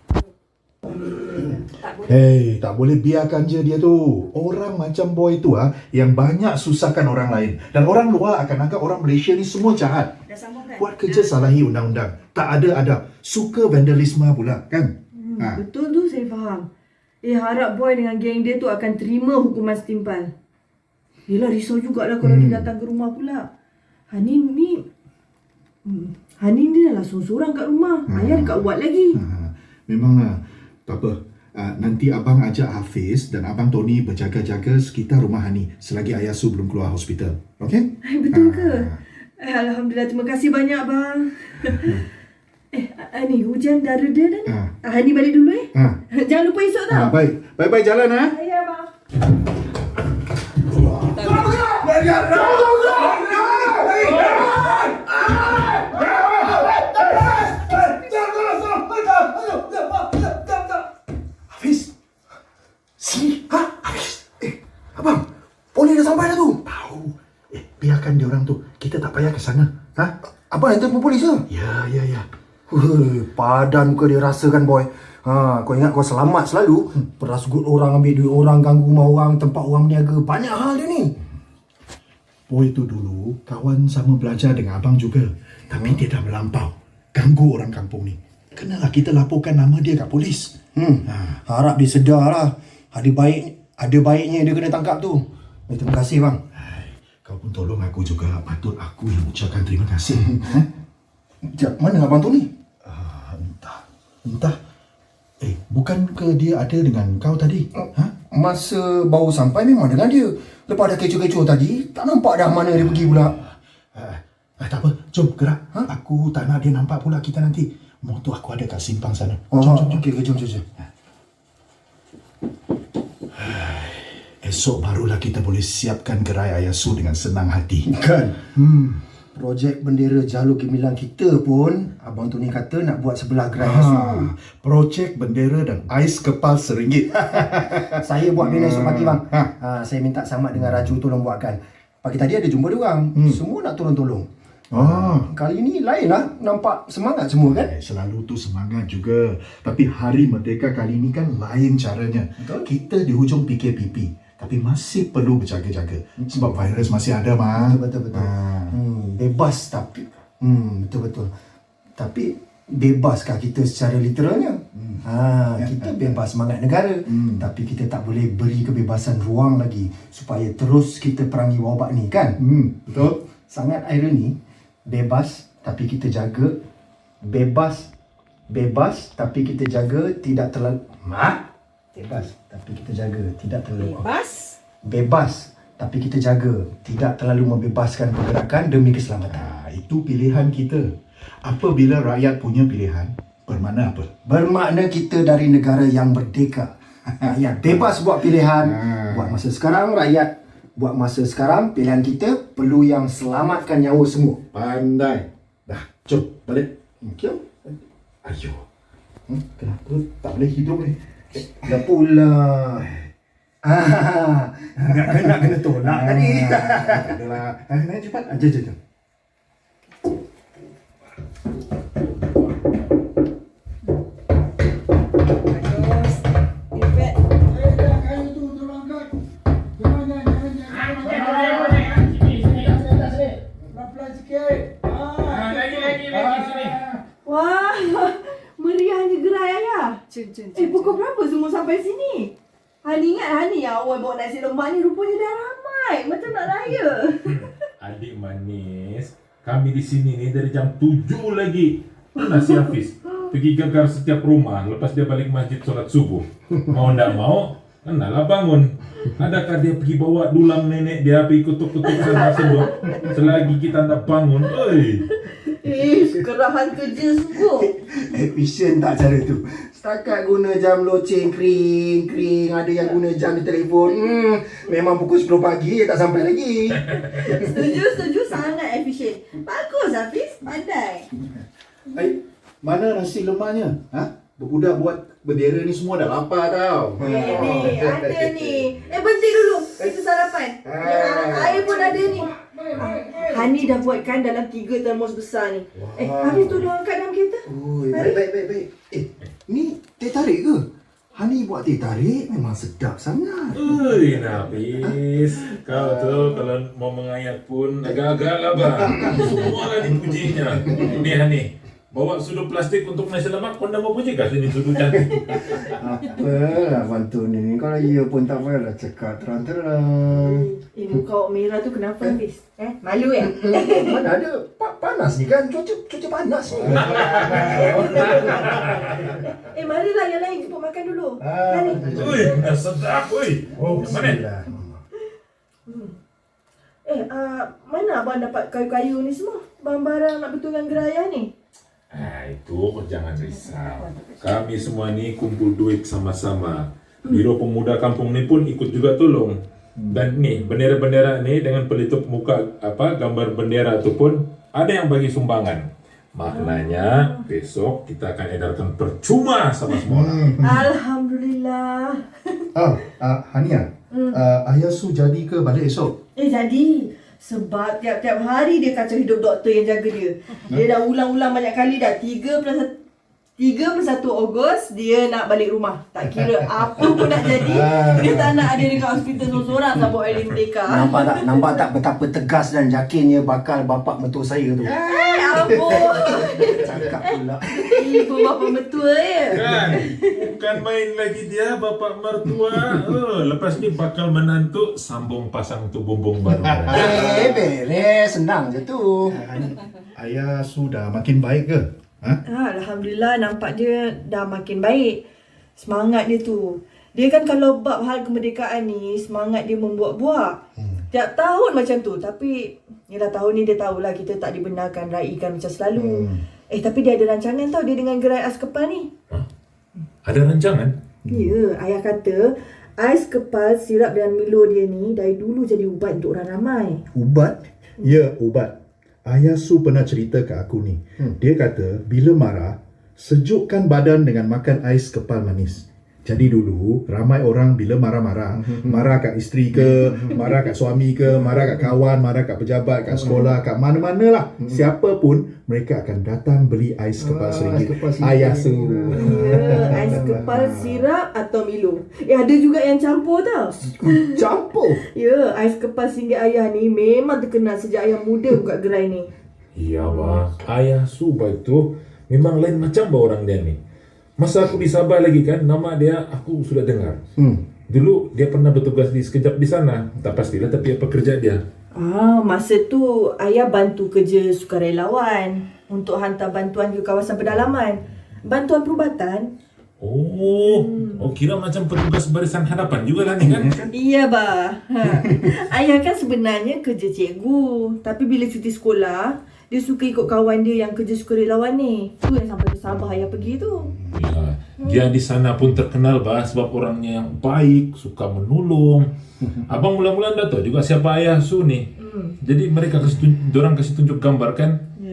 Speaker 9: Tak boleh biarkan je dia tu. Orang macam Boy tu yang banyak susahkan orang lain. Dan orang luar akan anggap orang Malaysia ni semua jahat.
Speaker 4: Dah sambung kan?
Speaker 9: Buat kerja salahi undang-undang. Tak ada adab. Suka vandalisme pula kan?
Speaker 8: Betul tu, saya faham. Harap Boy dengan geng dia tu akan terima hukuman setimpal. Yelah, risau jugalah kalau dia datang ke rumah pula. Hani ni dah lah seorang kat rumah. Ayah dekat Wat lagi.
Speaker 9: Memanglah. Tak apa. Nanti abang ajak Hafiz dan abang Tony berjaga-jaga sekitar rumah Hani selagi Ayah Su belum keluar hospital. Okey?
Speaker 8: Betul ke? Alhamdulillah, terima kasih banyak bang. Ni hujan dah reda dah ni. Hani balik dulu Jangan lupa esok tau.
Speaker 9: Baik. Bye-bye jalan
Speaker 8: Ya bang.
Speaker 9: Hafiz. Sini. Hafiz. Abang. Polis dah sampai dah tu. Tahu. Biarkan dia orang tu. Kita tak payah ke sana.
Speaker 1: Abang yang telefon polis ke?
Speaker 9: Ya.
Speaker 1: Padan muka dia rasakan Boy. Kau ingat kau selamat selalu. Perasgut orang, ambil duit orang, ganggu rumah orang, tempat orang berniaga. Banyak hal dia ni.
Speaker 9: Boy tu dulu kawan sama belajar dengan abang juga. Tapi dia dah melampau. Ganggu orang kampung ni. Kenalah kita laporkan nama dia kat polis.
Speaker 1: Harap dia sedar lah. Ada baiknya dia kena tangkap tu. Terima kasih bang.
Speaker 9: Kau pun tolong aku juga. Patut aku yang ucapkan terima kasih.
Speaker 1: Mana abang tu ni?
Speaker 9: Entah. Bukan ke dia ada dengan kau tadi?
Speaker 1: Masa baru sampai memang dengan dia. Lepas dah kecoh-kecoh tadi, tak nampak dah mana dia pergi pula.
Speaker 9: Tak apa. Jom gerak. Aku tak nak dia nampak pula kita nanti. Motor aku ada kat simpang sana.
Speaker 5: Oh,
Speaker 9: Jom.
Speaker 5: jom.
Speaker 9: Esok barulah kita boleh siapkan gerai Ayah Su dengan senang hati.
Speaker 5: Kan? Projek bendera jalur gemilang kita pun Abang Tony kata nak buat sebelah gerai Asu.
Speaker 9: Projek bendera dan ais kepal RM1.
Speaker 5: Saya buat bina esok pagi bang. Saya minta Samad dengan Raju tolong buatkan. Pagi tadi ada jumpa diorang. Semua nak tolong-tolong. Kali ni lain lah. Nampak semangat semua kan?
Speaker 9: Selalu tu semangat juga. Tapi Hari Merdeka kali ni kan lain caranya.
Speaker 5: Betul.
Speaker 9: Kita di hujung PKPP. Tapi masih perlu berjaga-jaga. Sebab virus masih ada, Mak.
Speaker 5: Betul. Bebas tapi betul. Tapi bebaskah kita secara literalnya? Kita bebas semangat negara. Tapi kita tak boleh beri kebebasan ruang lagi supaya terus kita perangi wabak ni kan?
Speaker 9: Betul.
Speaker 5: Sangat ironi. Bebas tapi kita jaga. Bebas tapi kita jaga tidak terlalu. Bebas tapi kita jaga tidak terlalu. Bebas tapi kita jaga tidak terlalu membebaskan pergerakan demi keselamatan.
Speaker 9: Itu pilihan kita. Apabila rakyat punya pilihan, bermakna apa?
Speaker 5: Bermakna kita dari negara yang merdeka. Rakyat bebas buat pilihan. Buat masa sekarang, rakyat buat masa sekarang, pilihan kita perlu yang selamatkan nyawa semua.
Speaker 9: Pandai. Dah, jom balik.
Speaker 5: Jom.
Speaker 9: Ayo. Kenapa tak boleh hidup ni?
Speaker 5: Dah pula. Nak kena tolak tadi.
Speaker 9: Adalah. Naik cepat.
Speaker 5: Jom.
Speaker 8: Wah, meriahnya gerai Ayah. Pukul berapa semua sampai sini? Hani ingat Hani yang awal bawa nasi lemak ni rupanya dah ramai. Macam nak raya.
Speaker 7: Adik manis, kami di sini ni dari jam 7 lagi. Mana si Hafiz? Pergi gegar setiap rumah lepas dia balik masjid solat subuh. Mau ndak mau, kenalah bangun. Adakah dia pergi bawa dulang nenek dia pergi kutuk-kutuk sana sendok selagi kita ndak bangun? Oi.
Speaker 8: Kerahan kerja sungguh.
Speaker 5: Efisien tak cara tu. Setakat guna jam loceng kering. Ada yang guna jam di telefon. Memang pukul 10 pagi tak sampai lagi.
Speaker 8: Setuju. Sangat efisien. Bagus Hafiz. Pandai.
Speaker 9: Mana nasi lemaknya? Budak buat bendera ni semua dah lapar tau.
Speaker 8: Ni, ada ni. Berhenti dulu. Itu sarapan. Air pun ada ni. Hani dah buatkan dalam 3 termos besar ni. Habis tu dia angkat dalam kereta.
Speaker 5: Baik. Ni teh tarik ke? Hani buat teh tarik memang sedap sangat.
Speaker 7: Oi, Nafis. Kau tu kalau mau mengayat pun agak-agak lah bang. Semua lah dipujinya. Ni Hani, bawa sudu plastik untuk nasi lemak, kau dah mau puji kah sini sudu cantik?
Speaker 5: Apalah bantu ni. Kalau ia pun tak payahlah cakap terang-terang.
Speaker 8: Muka awak merah tu kenapa Hafiz? Malu ya?
Speaker 5: Mana ada panas ni kan? Cuaca panas ni.
Speaker 8: Marilah yang lain jemput makan dulu. Hani.
Speaker 7: Ui, sedap ui. Mana?
Speaker 8: Mana abang dapat kayu-kayu ni semua? Barang-barang nak betulkan geraya ni?
Speaker 7: Itu jangan risau. Kami semua ni kumpul duit sama-sama. Biro Pemuda kampung ni pun ikut juga tolong. Dan nih bendera-bendera ni dengan pelitup muka gambar bendera tu pun ada yang bagi sumbangan. Maknanya besok kita akan edarkan percuma sama semua orang.
Speaker 8: Alhamdulillah.
Speaker 9: Hania, Ayah Su jadi ke balik esok?
Speaker 8: Jadi. Sebab tiap-tiap hari dia kacau hidup doktor yang jaga dia. Dia dah ulang-ulang banyak kali dah. 31 Ogos dia nak balik rumah. Tak kira apa pun nak jadi, dia tak nak ada dekat hospital seorang-seorang sampai Hari Merdeka.
Speaker 5: Nampak tak betapa tegas dan yakinnya bakal bapak mentua saya tu.
Speaker 8: Ampun.
Speaker 5: Cakap pula.
Speaker 8: Ibu bapa mertua ya.
Speaker 7: Kan? Bukan main lagi dia bapak mertua. Lepas ni bakal menantu sambung pasang tu bumbung baru.
Speaker 5: Beres. Senang je tu.
Speaker 9: Ayah sudah makin baik ke?
Speaker 8: Alhamdulillah nampak dia dah makin baik. Semangat dia tu. Dia kan kalau bab hal kemerdekaan ni, semangat dia membuat-buat. Tiap tahun macam tu. Tapi yelah, tahun ni dia tahulah kita tak dibenarkan raikan macam selalu. Tapi dia ada rancangan tau dia dengan gerai ais kepal ni.
Speaker 7: Ada rancangan?
Speaker 8: Ya, ayah kata ais kepal, sirap dan Milo dia ni dari dulu jadi ubat untuk orang ramai.
Speaker 9: Ubat? Ya, ubat. Ayah Su pernah cerita ke aku ni. Dia kata bila marah, sejukkan badan dengan makan ais kepal manis. Jadi dulu ramai orang bila marah-marah, marah kat isteri ke, marah kat suami ke, marah kat kawan, marah kat pejabat, kat sekolah, kat mana-mana lah. Siapa pun mereka akan datang beli ais kepal RM1. Ayah Su.
Speaker 8: Ya, ais kepal sirap atau Milo. Ada juga yang campur tau.
Speaker 9: Campur?
Speaker 8: Ya, ais kepal singgit ayah ni memang terkenal sejak ayah muda buka gerai ni.
Speaker 7: Iya, bah. Ayah Su itu memang lain macam bah orang dia ni. Masa aku di Sabah lagi kan, nama dia aku sudah dengar. Dulu dia pernah bertugas di sekejap di sana. Tak pastilah tapi apa kerja dia.
Speaker 8: Masa tu ayah bantu kerja sukarelawan untuk hantar bantuan ke kawasan pedalaman. Bantuan perubatan.
Speaker 7: Kira macam petugas barisan hadapan juga lah ni kan?
Speaker 8: Iya, bah. Ayah kan sebenarnya kerja cikgu. Tapi bila cuti sekolah, dia suka ikut kawan dia yang kerja sukarelawan ni. Tu yang sampai ke Sabah ayah pergi tu.
Speaker 7: Ya, dia di sana pun terkenal bah sebab orangnya yang baik, suka menolong. Abang mula-mula dah tahu juga siapa ayah Su ni. Jadi mereka dorang kasih tunjuk gambar kan.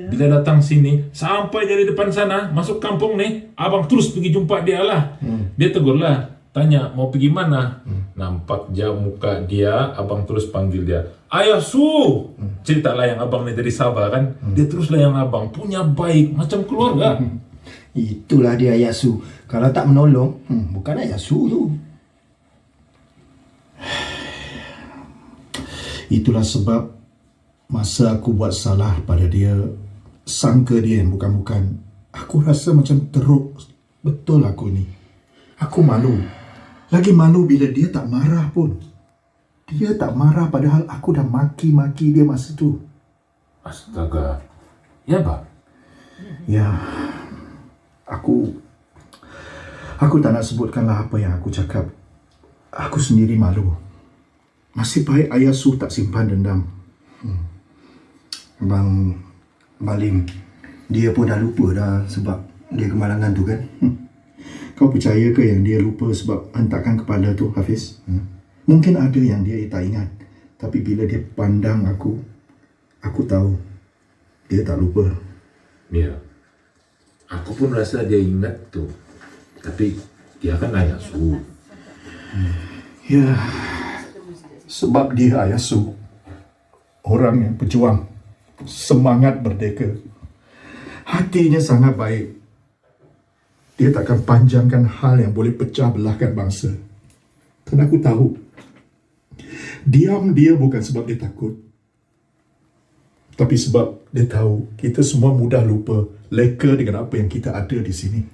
Speaker 7: Bila datang sini, sampai dari depan sana, masuk kampung ni, abang terus pergi jumpa dia lah. Dia tegur lah, tanya mau pergi mana. Nampak je muka dia, abang terus panggil dia, Ayah Su. Ceritalah yang abang ni dari Sabah kan. Dia teruslah yang abang punya baik macam keluarga.
Speaker 5: Itulah dia Ayah Su. Kalau tak menolong, bukan Ayah Su tu.
Speaker 9: Itulah sebab masa aku buat salah pada dia, sangka dia yang bukan-bukan, aku rasa macam teruk betul aku ni. Aku malu. Lagi malu bila dia tak marah pun. Dia tak marah padahal aku dah maki-maki dia masa tu.
Speaker 7: Astaga. Ya, Pak?
Speaker 9: Ya. Aku tak nak sebutkanlah apa yang aku cakap. Aku sendiri malu. Masih baik Ayah Su tak simpan dendam.
Speaker 5: Abang Balim, dia pun dah lupa dah sebab dia kemalangan tu kan.
Speaker 9: Kau percaya ke yang dia lupa sebab hentakan kepala tu, Hafiz? Mungkin ada yang dia tak ingat. Tapi bila dia pandang aku tahu dia tak lupa.
Speaker 7: Ya. Aku pun rasa dia ingat tu. Tapi dia kan Ayah Su.
Speaker 9: Ya. Sebab dia Ayah Su. Orang yang berjuang. Semangat merdeka. Hatinya sangat baik. Dia takkan panjangkan hal yang boleh pecah belahkan bangsa. Dan aku tahu, diam dia bukan sebab dia takut. Tapi sebab dia tahu kita semua mudah lupa, leka dengan apa yang kita ada di sini.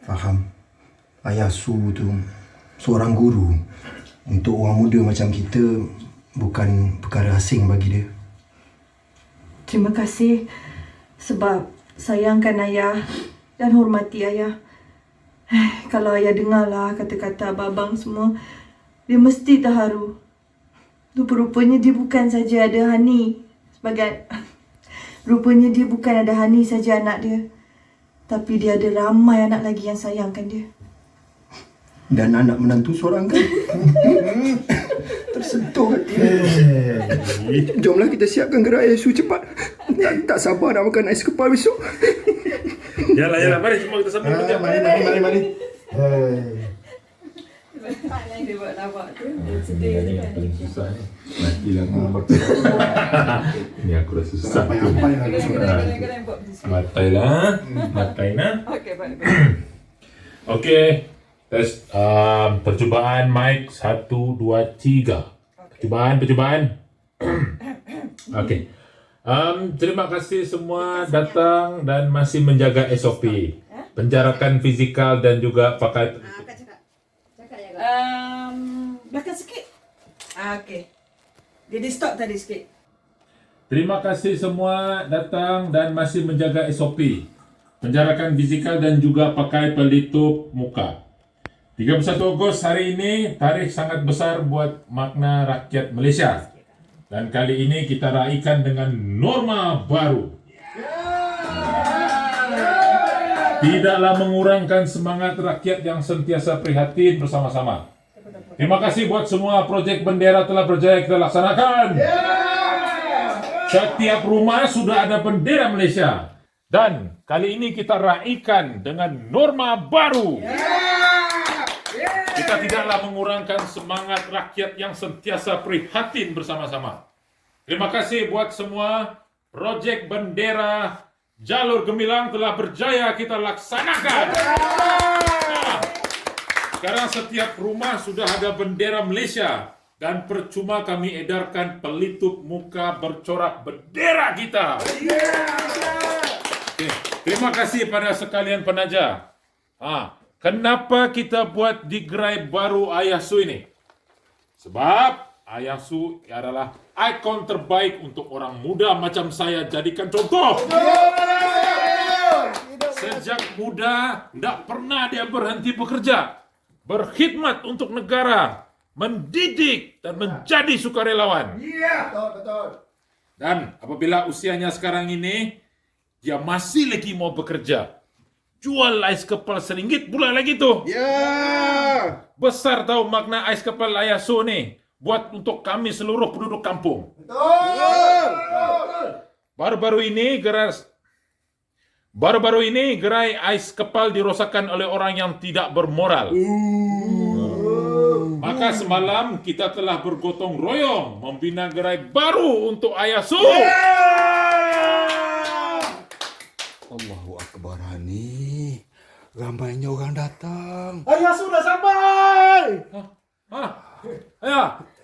Speaker 5: Faham. Ayah Su tu seorang guru. Untuk orang muda macam kita, bukan perkara asing bagi dia.
Speaker 8: Terima kasih sebab sayangkan ayah dan hormati ayah. Kalau ayah dengarlah kata-kata abang-abang semua, dia mesti terharu. Rupa-rupanya dia bukan saja ada Hani sebagai... Rupanya dia bukan ada Hani saja anak dia. Tapi dia ada ramai anak lagi yang sayangkan dia.
Speaker 5: Dan anak menantu seorang kan? Tersentuh hati. Jomlah kita siapkan gerai Ayah Su cepat. Tak sabar nak makan ais kepal besok.
Speaker 7: Yalah, mari semua kita sambung kerja.
Speaker 9: Mari.
Speaker 8: Dia buat lawak tu.
Speaker 7: Ini yang paling susah ni. Matilah aku makan. Ini aku rasa susah. Matailah.
Speaker 8: Okey, baik.
Speaker 7: Okey. Tes percubaan mic 1 2 3. Percubaan. Okey. Terima kasih semua datang dan masih menjaga SOP. Penjarakan fizikal dan juga pakai
Speaker 8: Belakang sikit. Okey. Dia stop tadi sikit.
Speaker 7: Terima kasih semua datang dan masih menjaga SOP. Penjarakan fizikal dan juga pakai pelitup muka. 31 Ogos hari ini tarikh sangat besar buat makna rakyat Malaysia. Dan kali ini kita raikan dengan norma baru. Tidaklah mengurangkan semangat rakyat yang sentiasa prihatin bersama-sama. Terima kasih buat semua projek bendera telah berjaya kita laksanakan. Setiap rumah sudah ada bendera Malaysia. Dan kali ini kita raikan dengan norma baru. Kita tidaklah mengurangkan semangat rakyat yang sentiasa prihatin bersama-sama. Terima kasih buat semua projek bendera Jalur Gemilang telah berjaya kita laksanakan. Nah, sekarang setiap rumah sudah ada bendera Malaysia. Dan percuma kami edarkan pelitup muka bercorak bendera kita. Okay. Terima kasih pada sekalian penaja. Kenapa kita buat di gerai baru Ayah Su ini? Sebab Ayah Su adalah ikon terbaik untuk orang muda macam saya jadikan contoh. Sejak muda, tidak pernah dia berhenti bekerja. Berkhidmat untuk negara, mendidik dan menjadi sukarelawan. Dan apabila usianya sekarang ini, dia masih lagi mau bekerja. Jual ais kepal RM1 bulan lagi tuh. Besar tahu makna ais kepal Ayah Su nih. Buat untuk kami seluruh penduduk kampung. Baru-baru ini gerai ais kepal dirosakkan oleh orang yang tidak bermoral. Maka semalam kita telah bergotong royong membina gerai baru untuk Ayah Su.
Speaker 6: Allahu Akbar, Hani. Ramainya orang datang.
Speaker 9: Ayah sudah sampai.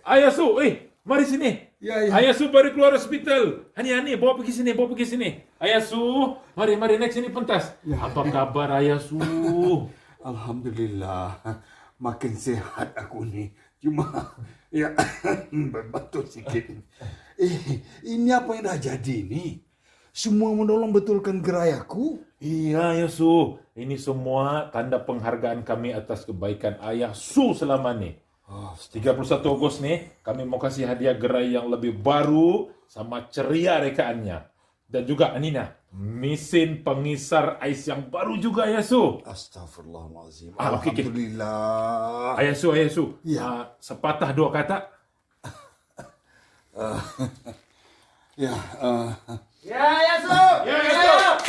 Speaker 7: Ayah Su, mari sini.
Speaker 6: Ya.
Speaker 7: Ayah Su baru keluar hospital. Hani, bawa pergi sini. Ayah Su, mari naik sini pentas. Ya. Apa kabar Ayah Su?
Speaker 6: Alhamdulillah. Makin sehat aku ni. Cuma berbatuk sikit. Ini apa yang dah jadi ni? Semua menolong betulkan gerai aku?
Speaker 7: Iya, Ayah Su. Ini semua tanda penghargaan kami atas kebaikan Ayah Su selama ni. 31 Ogos ni, kami mau kasih hadiah gerai yang lebih baru sama ceria rekaannya. Dan juga Anina, mesin pengisar ais yang baru juga, Ayah Su.
Speaker 6: Astaghfirullahaladzim.
Speaker 7: Alhamdulillah. Ayah Su. Ya. Sepatah dua kata.
Speaker 6: Ya,
Speaker 9: Ayah Su.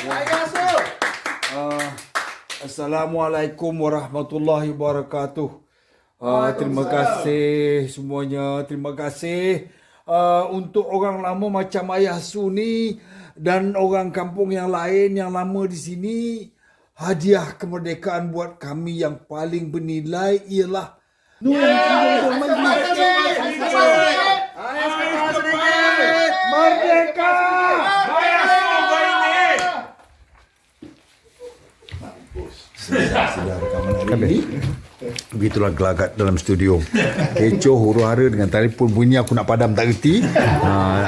Speaker 9: Ayah Su.
Speaker 6: Assalamualaikum warahmatullahi wabarakatuh. Terima kasih semuanya. Terima kasih untuk orang lama macam Ayah Su ni dan orang kampung yang lain yang lama di sini. Hadiah kemerdekaan buat kami yang paling bernilai ialah Merdeka! Sudah rekaman hari ini. Begitulah gelagat dalam studio. Kecoh, huru-hara dengan telefon bunyi aku nak padam tak reti.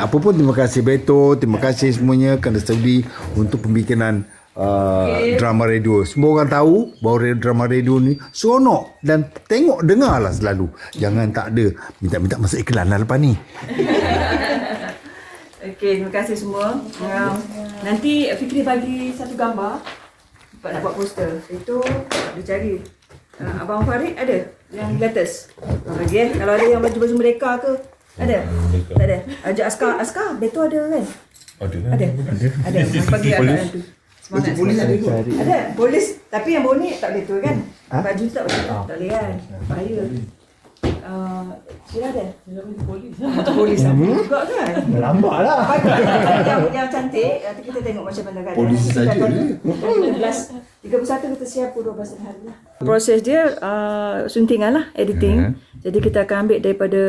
Speaker 6: Apa pun terima kasih Beto, terima kasih semuanya kerana sudi untuk pembikinan drama radio. Semua orang tahu bahawa drama radio ni seronok dan dengarlah selalu. Jangan tak ada minta masuk iklan lah lepas ni.
Speaker 4: Okey, terima kasih semua. Nanti Fikri bagi satu gambar nak buat poster. Itu dia cari. Abang Farid ada yang latest. Bagi kalau ada yang baju-baju Merdeka ke? Ada? Tak ada. Ajak Askar, Beto ada kan? Ada. Bagi anak tu. Semangat. Polis ada tu. Ada, polis. Tapi yang bonik tak boleh tu kan? Baju tak boleh kan? Bahaya. Sila ada? Polis juga kan?
Speaker 5: Lambat lah.
Speaker 4: Yang cantik, nanti kita tengok macam mana kan.
Speaker 6: Polis saja.
Speaker 4: 31 kita siap 12 hari lah. Proses dia suntingan lah, editing. Jadi kita akan ambil daripada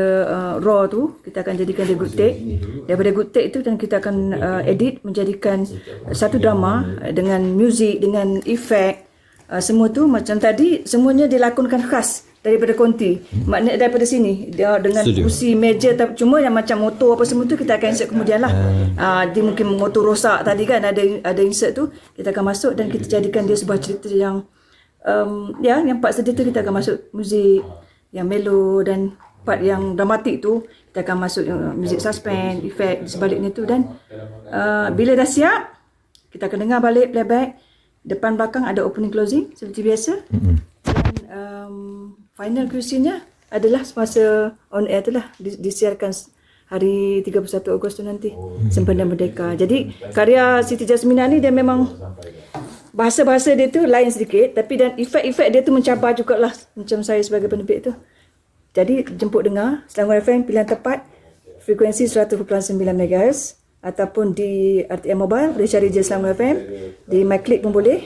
Speaker 4: raw tu, kita akan jadikan dia good take. Daripada good take itu dan kita akan edit menjadikan satu drama dengan muzik, dengan efek. Semua tu macam tadi, semuanya dilakonkan khas daripada konti. Maknanya daripada sini dia dengan kursi, meja, cuma yang macam motor apa semua tu kita akan insert kemudian lah. Dia mungkin motor rosak tadi kan, ada insert tu kita akan masuk dan kita jadikan dia sebuah cerita yang yang part sedih tu kita akan masuk muzik yang melo, dan part yang dramatik tu kita akan masuk muzik suspense, efek di sebaliknya tu. Dan bila dah siap, kita akan dengar balik playback. Depan belakang ada opening closing seperti biasa. Dan final cruisingnya adalah semasa on air tu lah, disiarkan hari 31 Ogos tu nanti, Sempena Merdeka. Jadi karya Siti Jasmina ni dia memang bahasa-bahasa dia tu lain sedikit, tapi dan efek-efek dia tu mencabar jugalah macam saya sebagai penerbit tu. Jadi jemput dengar Selangor FM pilihan tepat, frekuensi 100.9 MHz, ataupun di RTM Mobile boleh cari je Selangor FM, di MyClip pun boleh,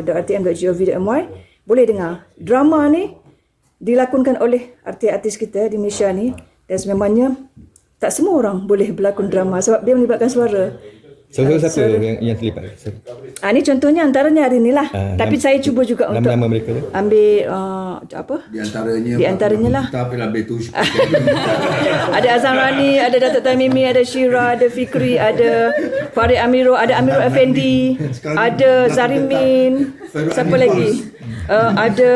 Speaker 4: .rtm.gov.my, boleh dengar. Drama ni dilakonkan oleh artis-artis kita di Malaysia ni, dan sebenarnya tak semua orang boleh berlakon drama sebab dia melibatkan suara.
Speaker 2: Siapa yang terlibat?
Speaker 4: Ni contohnya antaranya hari ni lah. Tapi saya cuba juga untuk
Speaker 2: nama mereka tu?
Speaker 4: ambil Di antaranya lah.
Speaker 6: Tapi lebih tu.
Speaker 4: Ada Azam Rani, ada Datuk Tamimi, ada Syira, ada Fikri, ada Farid Amirul, ada Amirul Effendi, ada Zarimin, siapa lagi? Ada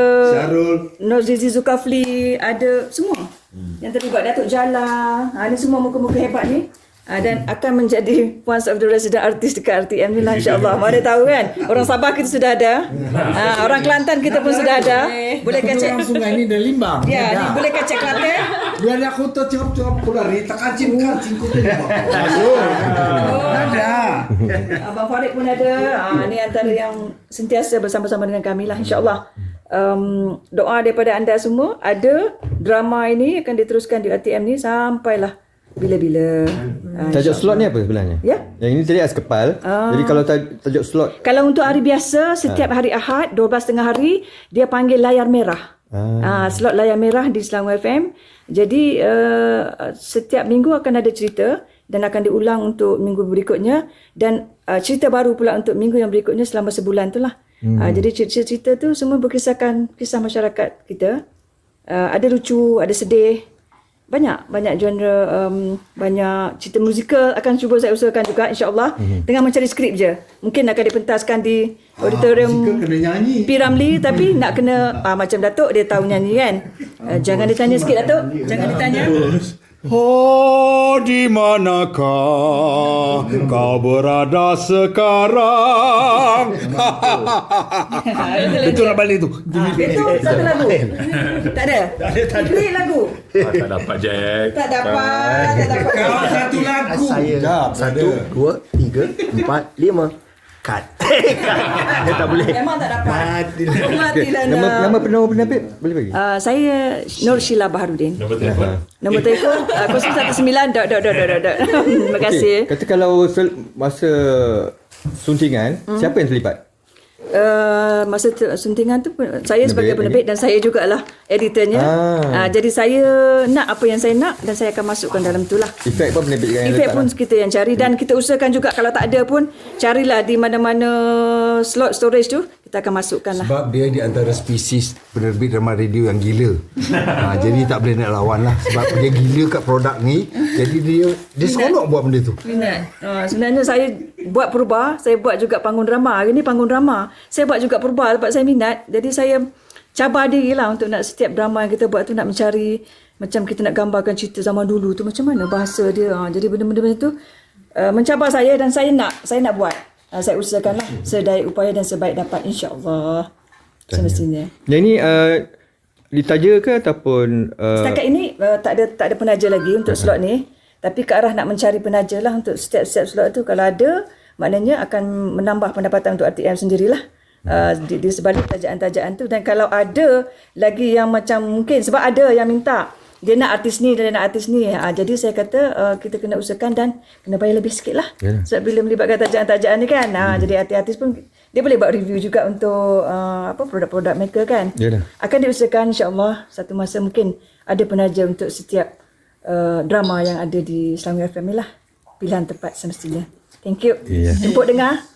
Speaker 4: Nozizi Zulkafli, ada semua yang terlibat, Datuk Jala. Ni semua muka-muka hebat ni. Dan akan menjadi one of the resident artist dekat RTM ni lah, insyaAllah. Mana tahu kan, orang Sabah kita sudah ada, orang Kelantan kita pun sudah ada. Boleh kacak
Speaker 6: orang sungai ni dah limbang.
Speaker 4: Ya, ni boleh kacak Kelantan.
Speaker 6: Biar aku tu cakap pula ni tak kancing kau tu. Ada.
Speaker 4: Abang Farid pun ada. Ni antara yang sentiasa bersama-sama dengan kami lah, insyaAllah. Doa daripada anda semua, ada drama ini akan diteruskan di RTM ni sampailah bila-bila.
Speaker 2: Tajuk slot ni apa sebenarnya?
Speaker 4: Ya.
Speaker 2: Yang ini tadi Askepal. Jadi kalau tajuk slot,
Speaker 4: kalau untuk hari biasa, setiap hari Ahad 12 tengah hari, dia panggil layar merah. Slot layar merah di Selangor FM. Jadi setiap minggu akan ada cerita dan akan diulang untuk minggu berikutnya, dan cerita baru pula untuk minggu yang berikutnya selama sebulan tu lah. Jadi cerita-cerita tu semua berkisahkan kisah masyarakat kita. Ada lucu, ada sedih, banyak genre, banyak cerita musikal akan cuba saya usahakan juga, insyaAllah. Tengah mencari skrip je. Mungkin akan dipentaskan di auditorium P. Ramlee, tapi nak kena macam Datuk, dia tahu nyanyi kan. Jangan ditanya sikit Datuk, jangan ditanya.
Speaker 6: Oh, di manakah kau berada sekarang? Itu nak balik tu.
Speaker 4: Itu satu lagu. Tak ada. Klik lagu.
Speaker 7: Tak dapat Jack.
Speaker 4: Tak dapat.
Speaker 6: Kau satu lagu.
Speaker 5: Saya 1, 2, 3, 4, 5. Cut. Dia tak boleh.
Speaker 4: Memang tak dapat. Matilah
Speaker 2: nama penerbit boleh bagi?
Speaker 4: Saya Nur Sheila Baharudin.
Speaker 7: Nombor telefon.
Speaker 4: Nombor telefon 019. Terima kasih.
Speaker 2: Kata kalau masa suntingan, siapa yang terlibat?
Speaker 4: Masa suntingan tu saya sebagai penerbit dan saya jugalah editornya. Jadi saya nak apa yang saya nak dan saya akan masukkan dalam tu lah.
Speaker 2: Efek pun penerbit yang
Speaker 4: efek pun kita yang cari, dan kita usahakan juga kalau tak ada pun carilah di mana-mana slot storage tu, kita akan masukkan lah.
Speaker 6: Sebab dia di antara spesies penerbit drama radio yang gila. Jadi tak boleh nak lawan lah. Sebab dia gila kat produk ni. Jadi dia seronok buat benda tu.
Speaker 4: Minat. Sebenarnya saya buat purba, saya buat juga panggung drama. Hari ni panggung drama saya buat juga purba sebab saya minat. Jadi saya cabar diri lah untuk nak setiap drama yang kita buat tu nak mencari, macam kita nak gambarkan cerita zaman dulu tu macam mana bahasa dia. Jadi benda-benda tu mencabar saya dan saya nak buat. Saya usahakanlah sedaya upaya dan sebaik dapat, insya-Allah. Semestinya.
Speaker 2: Yang ni ditaja ke ataupun
Speaker 4: setakat ini tak ada penaja lagi untuk slot ni, tapi ke arah nak mencari penaja lah untuk setiap slot tu. Kalau ada, maknanya akan menambah pendapatan untuk RTM sendirilah. Di sebalik tajaan-tajaan tu. Dan kalau ada lagi yang macam mungkin, sebab ada yang minta dia nak artis ni, dia nak artis ni. Jadi saya kata kita kena usahakan dan kena bayar lebih sikit lah. Sebab bila melibatkan tajaan-tajaan ni kan, jadi artis pun dia boleh buat review juga untuk produk-produk mereka kan. Akan diusahakan, insyaAllah satu masa mungkin ada penaja untuk setiap drama yang ada di Selangor FM ni lah. Pilihan tepat semestinya. Thank you. Jemput dengar.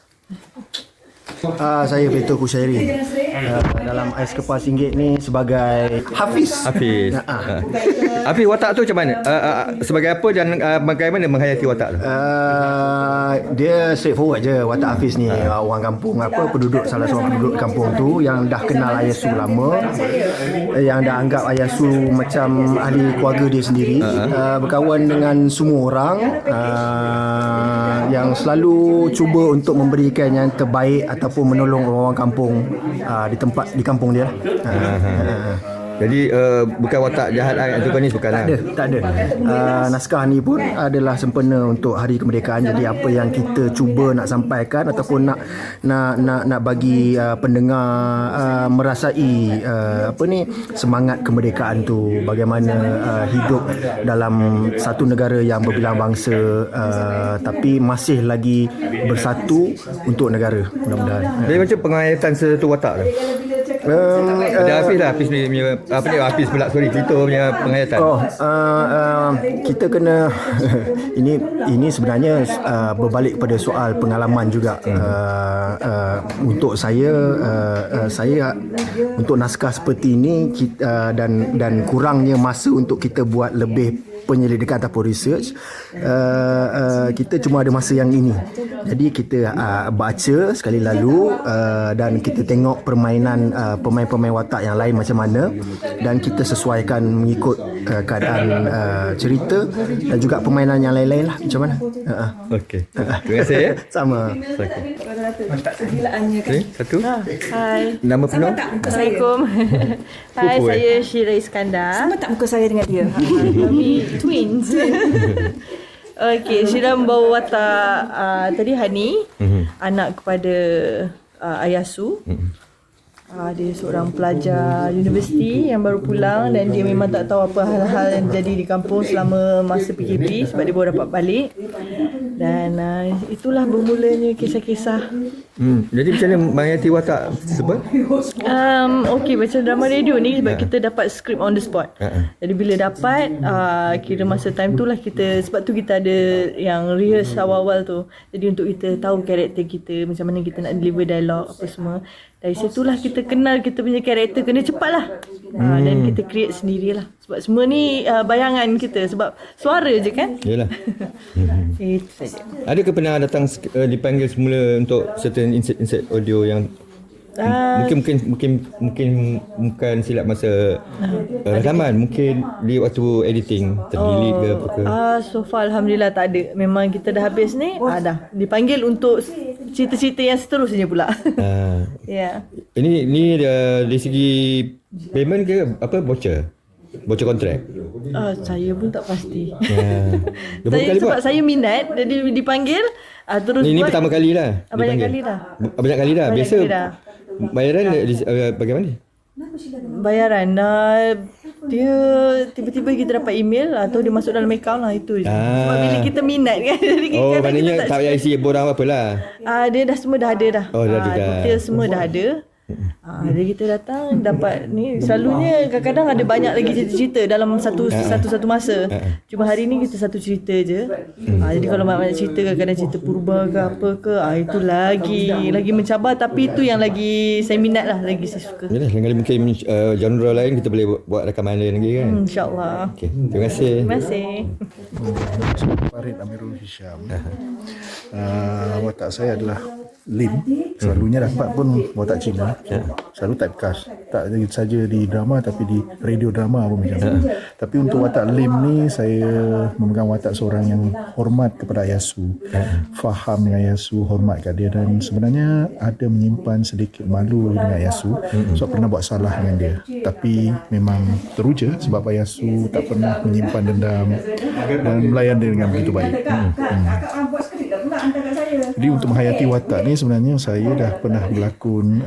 Speaker 5: Saya Beto Kushairi. dalam Ais Kepal RM1 ni sebagai Hafiz.
Speaker 2: Hafiz. Hafiz, watak tu macam mana? Sebagai apa dan bagaimana menghayati watak tu?
Speaker 5: Dia straightforward je watak Hafiz ni. Orang kampung penduduk, salah seorang penduduk kampung tu yang dah kenal Ayah Su lama, yang dah anggap Ayah Su macam ahli keluarga dia sendiri, berkawan dengan semua orang, yang selalu cuba untuk memberikan yang terbaik ataupun menolong orang kampung di kampung dia.
Speaker 2: Jadi bukan watak jahat tu kan ni, bukan lah.
Speaker 5: Tak ada. Naskah ni pun adalah sempena untuk Hari Kemerdekaan. Jadi apa yang kita cuba nak sampaikan ataupun nak bagi pendengar merasai semangat kemerdekaan tu, bagaimana hidup dalam satu negara yang berbilang bangsa, tapi masih lagi bersatu untuk negara. Mudah-mudahan.
Speaker 2: Jadi macam penghayatan satu watak tu. Ada Hafiz lah, Hafiz punya Hafiz pula, kita punya penghayatan.
Speaker 5: Kita kena ini sebenarnya berbalik pada soal pengalaman juga. Untuk saya untuk naskah seperti ini dan kurangnya masa untuk kita buat lebih penyelidikan ataupun research, kita cuma ada masa yang ini. Jadi kita baca sekali lalu, dan kita tengok permainan pemain-pemain watak yang lain macam mana, dan kita sesuaikan mengikut keadaan cerita dan juga permainan yang lain-lain lah macam mana.
Speaker 2: Okey. Terima kasih ya.
Speaker 5: Sama.
Speaker 4: Kegilaannya kan.
Speaker 2: Satu.
Speaker 8: Hai.
Speaker 2: Nama penuh?
Speaker 8: Assalamualaikum. Hai, saya Syira Iskandar.
Speaker 4: Sama tak muka saya dengan dia?
Speaker 8: Kami twins. Okey, Syira membawa watak tadi Hani, anak kepada Ayah Su. Dia seorang pelajar universiti yang baru pulang, dan dia memang tak tahu apa hal-hal yang jadi di kampung selama masa PKP sebab dia baru dapat balik. Dan itulah bermulanya kisah-kisah.
Speaker 2: Jadi macam mana menghayati watak tersebut?
Speaker 8: Okey, macam drama radio ni sebab kita dapat skrip on the spot. Jadi bila dapat, kira masa time tu lah kita, sebab tu kita ada yang rehearse awal-awal tu. Jadi untuk kita tahu karakter kita, macam mana kita nak deliver dialog apa semua. Dari situlah kita kenal kita punya karakter, kena cepat lah. Dan kita create sendirilah. Sebab semua ni bayangan kita, sebab suara je kan.
Speaker 2: Yalah.
Speaker 8: Itu saja.
Speaker 2: Ada ke pernah datang dipanggil semula untuk certain insert audio yang mungkin bukan silap masa rakaman, mungkin di waktu editing terdelete ke apa ke?
Speaker 8: So far alhamdulillah tak ada. Memang kita dah habis ni, dah dipanggil untuk cerita-cerita yang seterusnya pula. Ya.
Speaker 2: Ini dari segi payment ke apa, voucher kontrak?
Speaker 8: Saya pun tak pasti.
Speaker 2: Berapa kali
Speaker 8: sebab
Speaker 2: buat?
Speaker 8: saya minat, jadi dipanggil terus
Speaker 2: Ini
Speaker 8: buat.
Speaker 2: pertama kali lah.
Speaker 8: Banyak kali dah.
Speaker 2: Banyak kali dah. Biasa
Speaker 8: kali dah.
Speaker 2: bayaran bagaimana?
Speaker 8: Bayaran dia tiba-tiba kita dapat email atau dia masuk dalam akaun lah, itu je. Sebab bila kita minat kan. Jadi
Speaker 2: maknanya tak payah isi borang apa lah.
Speaker 8: Dia dah semua dah ada dah.
Speaker 2: Dah ada dah.
Speaker 8: Detail semua dah ada. Jadi kita datang dapat ni, selalunya kadang-kadang ada banyak lagi cerita-cerita dalam satu masa. Cuma hari ni kita satu cerita je. Jadi kalau banyak cerita, kadang-kadang cerita purba ke apa ke, itu lagi mencabar, tapi itu yang lagi saya minat lah, lagi saya suka.
Speaker 2: Yalah, lain kali mungkin genre lain kita boleh buat rakaman lain lagi kan.
Speaker 8: InsyaAllah.
Speaker 2: Okey, terima kasih.
Speaker 8: Terima kasih.
Speaker 9: Farid Amirul Hisham. Watak saya adalah Lim. Selalunya dapat pun watak Cina. Selalu typecast. Tak saja di drama tapi di radio drama pun macam. Tapi untuk watak Lim ni, saya memegang watak seorang yang hormat kepada Ayah Su. Faham dengan Ayah Su, hormat kat dia, dan sebenarnya ada menyimpan sedikit malu dengan Ayah Su sebab pernah buat salah dengan dia. Tapi memang teruja sebab Ayah Su tak pernah menyimpan dendam dan melayan dia dengan begitu baik. Jadi untuk menghayati watak ni, sebenarnya saya dah pernah berlakon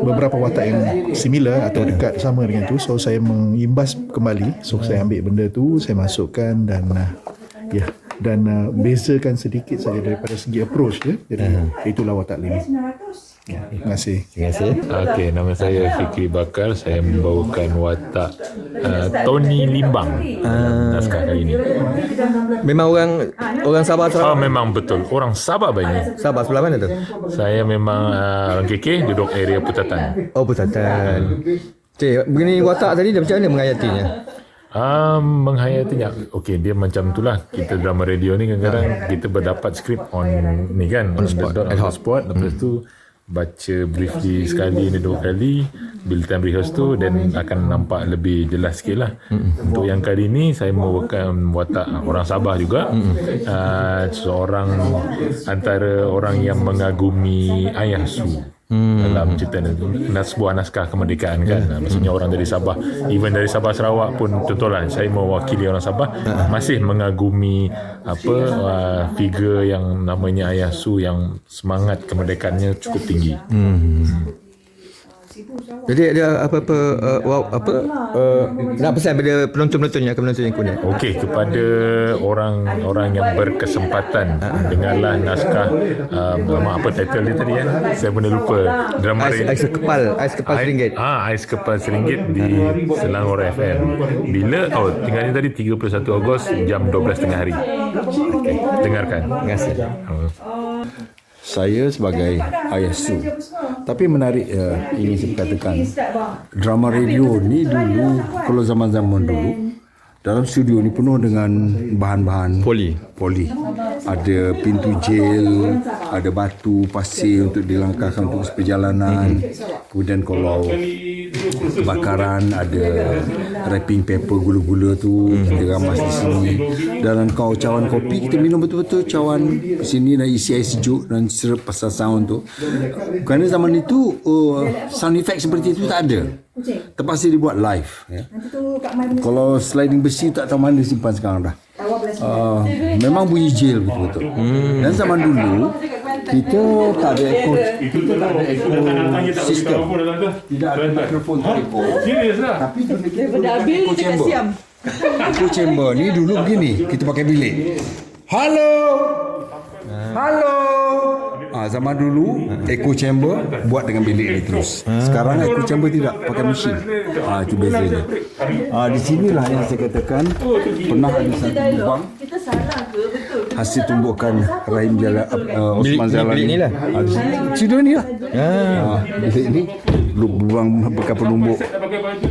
Speaker 9: beberapa watak yang similar atau dekat sama dengan tu. So saya mengimbas kembali. So saya ambil benda tu, saya masukkan dan bezakan sedikit saja daripada segi approach dia. Jadi itulah watak Lim. Terima kasih.
Speaker 2: Terima kasih.
Speaker 7: Okey, nama saya Fikri Bakar. Saya membawakan watak Tony Limbang dalam naskah kali ini.
Speaker 2: Memang orang Sabah
Speaker 7: Memang betul. Orang Sabah banyak.
Speaker 2: Sabah sebelah mana tu?
Speaker 7: Saya memang orang KK, duduk area Putatan.
Speaker 2: Oh, Putatan. Cik, begini watak tadi macam mana menghayatinya?
Speaker 7: Menghayatinya, okey, dia macam itulah. Kita drama radio ni kadang-kadang kita berdapat skrip on ni kan, on the spot. Lepas tu baca briefly sekali ni 2 kali, bila time rehearse tu, dan akan nampak lebih jelas sikit lah. Untuk yang kali ni saya membawakan watak orang Sabah juga. Seorang antara orang yang mengagumi Ayah Su dalam cerita ni, sebuah naskah kemerdekaan kan. Maksudnya orang dari Sabah, even dari Sabah Sarawak pun, contohlah saya mewakili orang Sabah, masih mengagumi figure yang namanya Ayah Su, yang semangat kemerdekaannya cukup tinggi.
Speaker 2: Jadi ada nak pesan pada penonton-penonton yang kunyah.
Speaker 7: Okey, kepada orang yang berkesempatan dengarlah naskah apa title dia tadi saya pun dah lupa. Drama
Speaker 2: Ais kepal RM1.
Speaker 7: Ais kepal RM1 di Selangor FM. Bila tinggal ni tadi 31 Ogos jam 12 tengah hari. Okay, dengarkan.
Speaker 2: Terima kasih.
Speaker 1: Saya sebagai Ayah Su. Tapi menarik ingin saya katakan, drama radio ni dulu, kalau zaman-zaman dulu, dalam studio ni penuh dengan bahan-bahan poli. Ada pintu jail, ada batu, pasir untuk dilangkahkan untuk perjalanan. Kemudian kalau kebakaran, ada wrapping paper gula-gula tu kita ramas di sini. Dalam cawan kopi kita minum betul-betul cawan sini dan isi air sejuk dan serap pasal sound tu. Kerana zaman itu sound effect seperti itu tak ada. Terpaksa dibuat live ya. Kalau sliding besi tak tahu mana simpan sekarang dah. Memang bunyi jail betul-betul. Dan zaman dulu kita tak ada echo sistem, tidak ada mikrofon echo. Tapi kita echo chamber. Echo chamber ni dulu begini, kita pakai bilik. Halo. Zaman dulu echo chamber buat dengan bilik ni terus. Sekarang echo chamber tidak, pakai mesin. Itu bezanya. Di sinilah yang saya katakan pernah ada satu lubang.
Speaker 8: Kita salah ke betul?
Speaker 1: Hasil tumbukan Rahim Osman Jalani.
Speaker 2: Bilik ni lah.
Speaker 1: Studio ni lah. Bilik ni lubang bekas penumbuk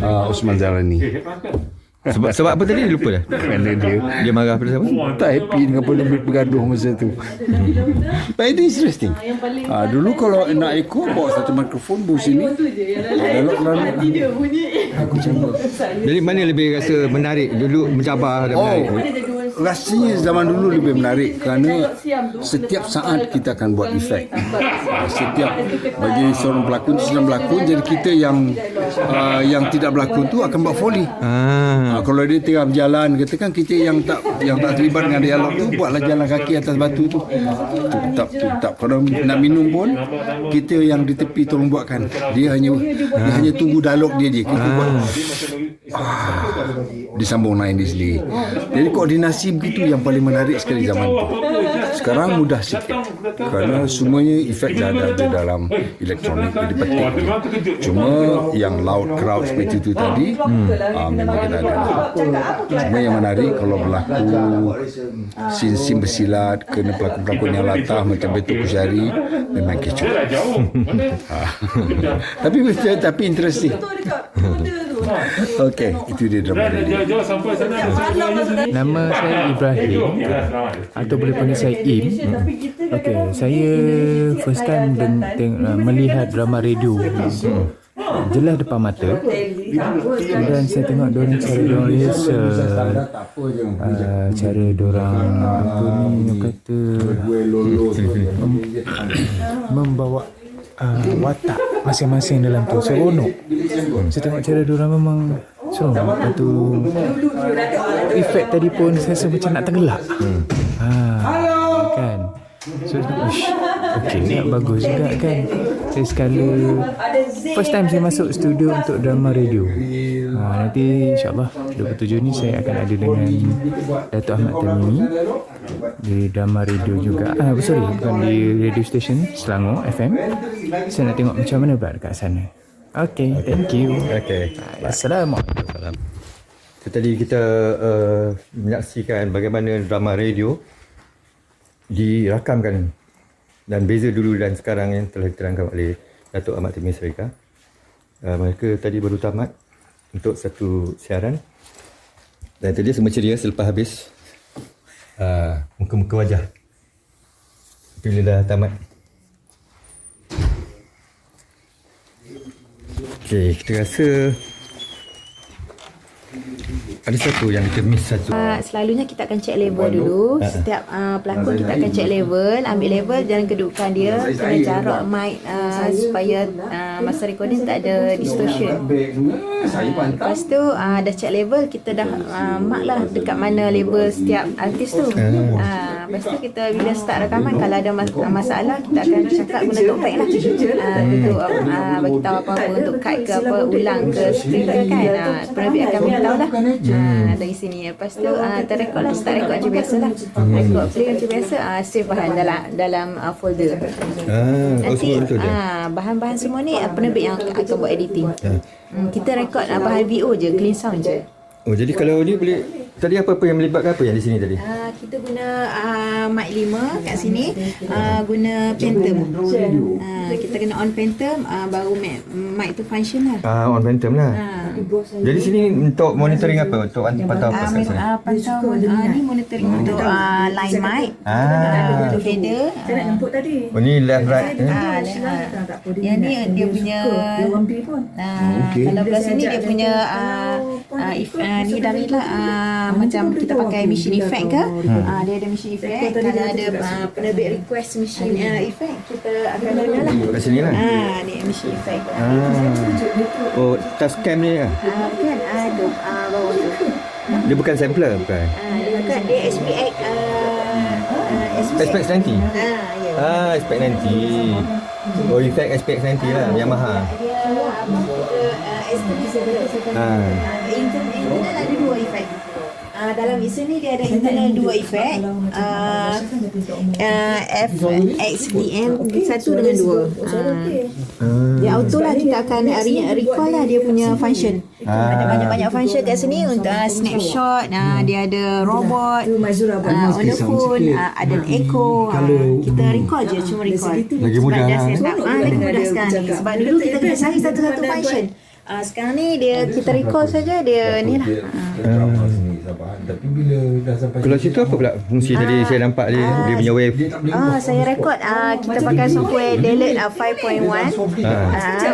Speaker 1: Osman Jalani.
Speaker 2: Sebab apa tadi lupa dah.
Speaker 1: Kerana
Speaker 2: dia marah pada siapa?
Speaker 1: Tak happy dengan penerbit bergaduh masa tu. But it is interesting. Dulu kalau nak ikut bawa satu mikrofon bawa sini.
Speaker 8: Dia bunyi.
Speaker 2: Jadi mana lebih rasa menarik? Dulu mencabar dan menarik.
Speaker 1: Rasanya zaman dulu lebih menarik kerana setiap saat kita akan buat efek. Setiap bagi seorang pelakon sedang berlakon, jadi kita yang tidak berlakon tu akan buat foley. Kalau dia tengah berjalan, katakan kita yang tak terlibat dengan dialog tu, buatlah jalan kaki atas batu tu. Tutap. Kalau nak minum pun, kita yang di tepi tolong buatkan. Dia hanya tunggu dialog dia je. Kita buat disambung lain di sendiri. Jadi koordinasi begitu yang paling menarik sekali zaman tu. Sekarang mudah sikit kerana semuanya efek dah ada dalam elektronik, jadi petik. Cuma yang loud crowd seperti itu tadi memang kita ada. Cuma yang menarik kalau berlaku sin-sin bersilat, kena pelakon-pelakon yang latah macam Betul Kusyari, memang kecoh. Tapi interesting. Okey, itu dia drama radio.
Speaker 11: Nama saya Ibrahim atau boleh panggil saya Im. Okey, saya first time melihat drama radio. Jelas depan mata. Dan saya tengok diorang cara diorang rehearsal, cara diorang membawa watak masing-masing dalam tu seronok. Saya tengok cara diorang memang seronok. Lepas tu efek tadi pun saya rasa macam nak tergelak. Kan. So okey, ni bagus juga kan. Saya sekala first time saya masuk studio untuk drama radio. Nanti insyaAllah 27 ni saya akan ada dengan Datuk Ahmad Tamimi di drama radio juga. Bukan di radio station Selangor FM. Saya nak tengok macam mana pula dekat sana. Okay, thank you.
Speaker 2: Okay.
Speaker 11: Assalamualaikum.
Speaker 2: So, tadi kita menyaksikan bagaimana drama radio dirakamkan dan beza dulu dan sekarang yang telah diterangkan oleh Datuk Ahmad Tamimi Sarika. Mereka tadi baru tamat untuk satu siaran dan tadi semua ceria selepas habis muka-muka wajah bila dah tamat. Okay, kita rasa ada satu yang kita miss satu.
Speaker 12: Selalunya kita akan check level dulu. Setiap pelakon kita akan check level, ambil level dan kedudukan dia, kena jarak mic supaya masa recording tak ada distortion. Lepas tu dah check level, kita dah mark lah dekat mana level setiap artis tu. Lepas tu kita bila start rakaman, kalau ada masalah kita akan cakap guna talkback lah untuk bagi tahu apa-apa untuk cut ke apa, ulang ke skrip ke kan. Penerbit akan beritahu lah dari sini. Lepas tu terrekod lah, start rekod macam biasa lah. Rekod play macam biasa, save bahan dalam folder. Nanti bahan-bahan semua ni penerbit yang akan buat editing. Kita rekod bahan VO je, clean sound je.
Speaker 2: Oh, jadi kalau ni boleh, tadi apa-apa yang melibatkan apa yang di sini tadi?
Speaker 12: Kita guna mic 5 kat sini, guna Phantom. Kita kena on Phantom, baru mic tu function lah.
Speaker 2: On Phantom lah. Jadi sini untuk monitoring apa? Untuk pantau apa kat sini?
Speaker 12: Pantau ni monitoring untuk line mic, fader.
Speaker 4: Saya nak jemput tadi.
Speaker 2: Oh, ni left right.
Speaker 12: Yang ni dia punya kalau belah sini dia punya ni dari lah macam kita pakai machine effect ke, dia ada machine effect. Kalau ada penerbit request machine effect, kita akan guna lah
Speaker 2: kat sini lah.
Speaker 12: Ni machine effect.
Speaker 2: Oh, touch cam ni lah.
Speaker 12: Bukan, ada bawah tu.
Speaker 2: Dia bukan sampler, bukan?
Speaker 12: Dia bukan, dia SPX
Speaker 2: SPX 90?
Speaker 12: Ya.
Speaker 2: SPX 90. Oh, effect SPX 90 lah, Yamaha.
Speaker 12: Dia internal ada dua efek. Dalam mixer ni dia ada internal dua efek, FXDM 1 dengan 2. Dia auto lah, kita akan recall lah dia punya function. Ada banyak-banyak function kat sini untuk snapshot, dia ada robot, on the phone, ada echo. Kita recall je, cuma recall.
Speaker 2: Lagi mudah.
Speaker 12: Lagi mudah sekarang ni. Sebab dulu kita kena cari satu-satu function. Sekarang ni kita recall saja, dia ni lah.
Speaker 1: Tapi bila dah sampai
Speaker 2: kalau situ apa pula fungsi tadi saya nampak dia punya wave.
Speaker 12: Saya rekod, kita pakai software Delete 5.1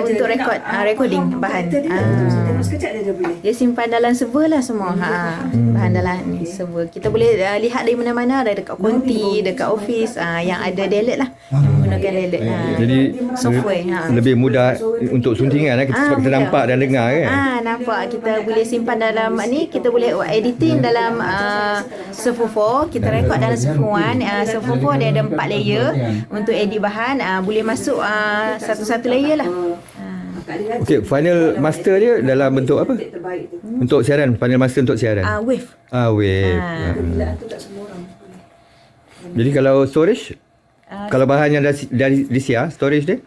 Speaker 12: untuk rekod recording bahan. Dia simpan dalam server lah semua. Bahan dalam ni server. Kita boleh lihat dari mana-mana, ada dekat konti, dekat office yang ada Delete lah. Menggunakan Delete.
Speaker 2: Jadi
Speaker 12: software
Speaker 2: lebih mudah untuk suntingan lah, sebab kita nampak dan dengar kan.
Speaker 12: Nampak, kita boleh simpan dalam ni, kita boleh buat editing dalam server 4, kita rekod dalam server 1. Server 4 dia ada 4 layer untuk edit bahan, boleh masuk satu-satu layer lah.
Speaker 2: Okey, final master dia dalam bentuk apa? Untuk siaran, final master untuk siaran.
Speaker 12: Wave.
Speaker 2: Wave. Jadi kalau storage, kalau bahan yang dari DCR, storage dia?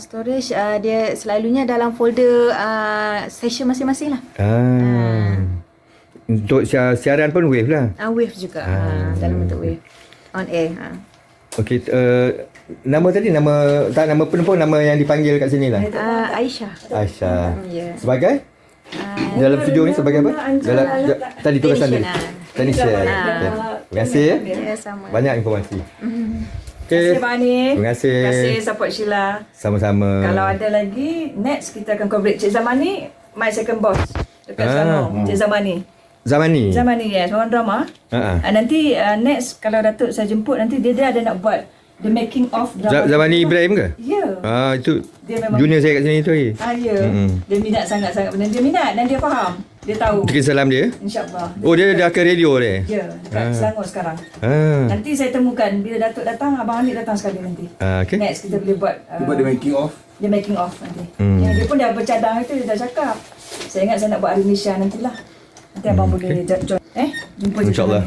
Speaker 12: Storage dia selalunya dalam folder session masing-masing lah.
Speaker 2: Untuk siaran pun wave lah.
Speaker 12: Wave juga. Dalam bentuk wave. On air.
Speaker 2: Okey, nama tadi, nama penumpang, nama yang dipanggil kat sini lah.
Speaker 12: Aisyah.
Speaker 2: Yeah. Sebagai? Dalam video ni sebagai apa? Dalam tadi tugasan dia. Technician. Terima kasih.
Speaker 12: Sama.
Speaker 2: Banyak informasi.
Speaker 4: Terima kasih Bani.
Speaker 2: Terima kasih.
Speaker 4: Terima kasih support Sheila.
Speaker 2: Sama-sama.
Speaker 4: Kalau ada lagi, next kita akan coverage Cik Zamani, my second boss dekat Selangor. Cik Zamani. Zamani, yes, orang drama. Nanti next kalau Datuk saya jemput, nanti dia ada nak buat the making of drama.
Speaker 2: Zamani Ibrahim ke?
Speaker 4: Ya.
Speaker 2: Itu
Speaker 4: dia memang
Speaker 2: junior saya kat sini tu lagi.
Speaker 4: Ya. Dia minat sangat-sangat benda. Dia minat dan dia faham. Dia tahu.
Speaker 2: Terima salam dia.
Speaker 4: InsyaAllah.
Speaker 2: Oh, dia dah ke radio dia?
Speaker 4: Ya, dekat Selangor sekarang. Nanti saya temukan bila Datuk datang, Abang Hamid datang sekali nanti.
Speaker 2: Okay.
Speaker 4: Next kita boleh buat
Speaker 1: the making of.
Speaker 4: The making of nanti. Dia pun dah bercadang itu, dia dah cakap. Saya ingat saya nak buat hari Malaysia nantilah. Nanti abang boleh join. Jumpa je.
Speaker 2: InsyaAllah.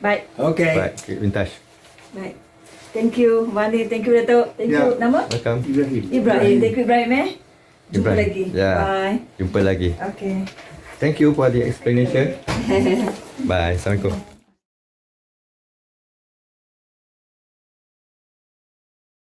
Speaker 4: Baik.
Speaker 5: Okay.
Speaker 2: Baik, keep in touch.
Speaker 4: Baik. Thank you, Mani. Thank you, Datuk. Thank you. Nama?
Speaker 2: Welcome.
Speaker 4: Ibrahim. Thank you, Ibrahim. Jumpa
Speaker 2: Ibrahim.
Speaker 4: lagi.
Speaker 2: Ya.
Speaker 4: Bye.
Speaker 2: Jumpa lagi.
Speaker 4: Okay.
Speaker 2: Thank you for the explanation. Bye. Assalamualaikum.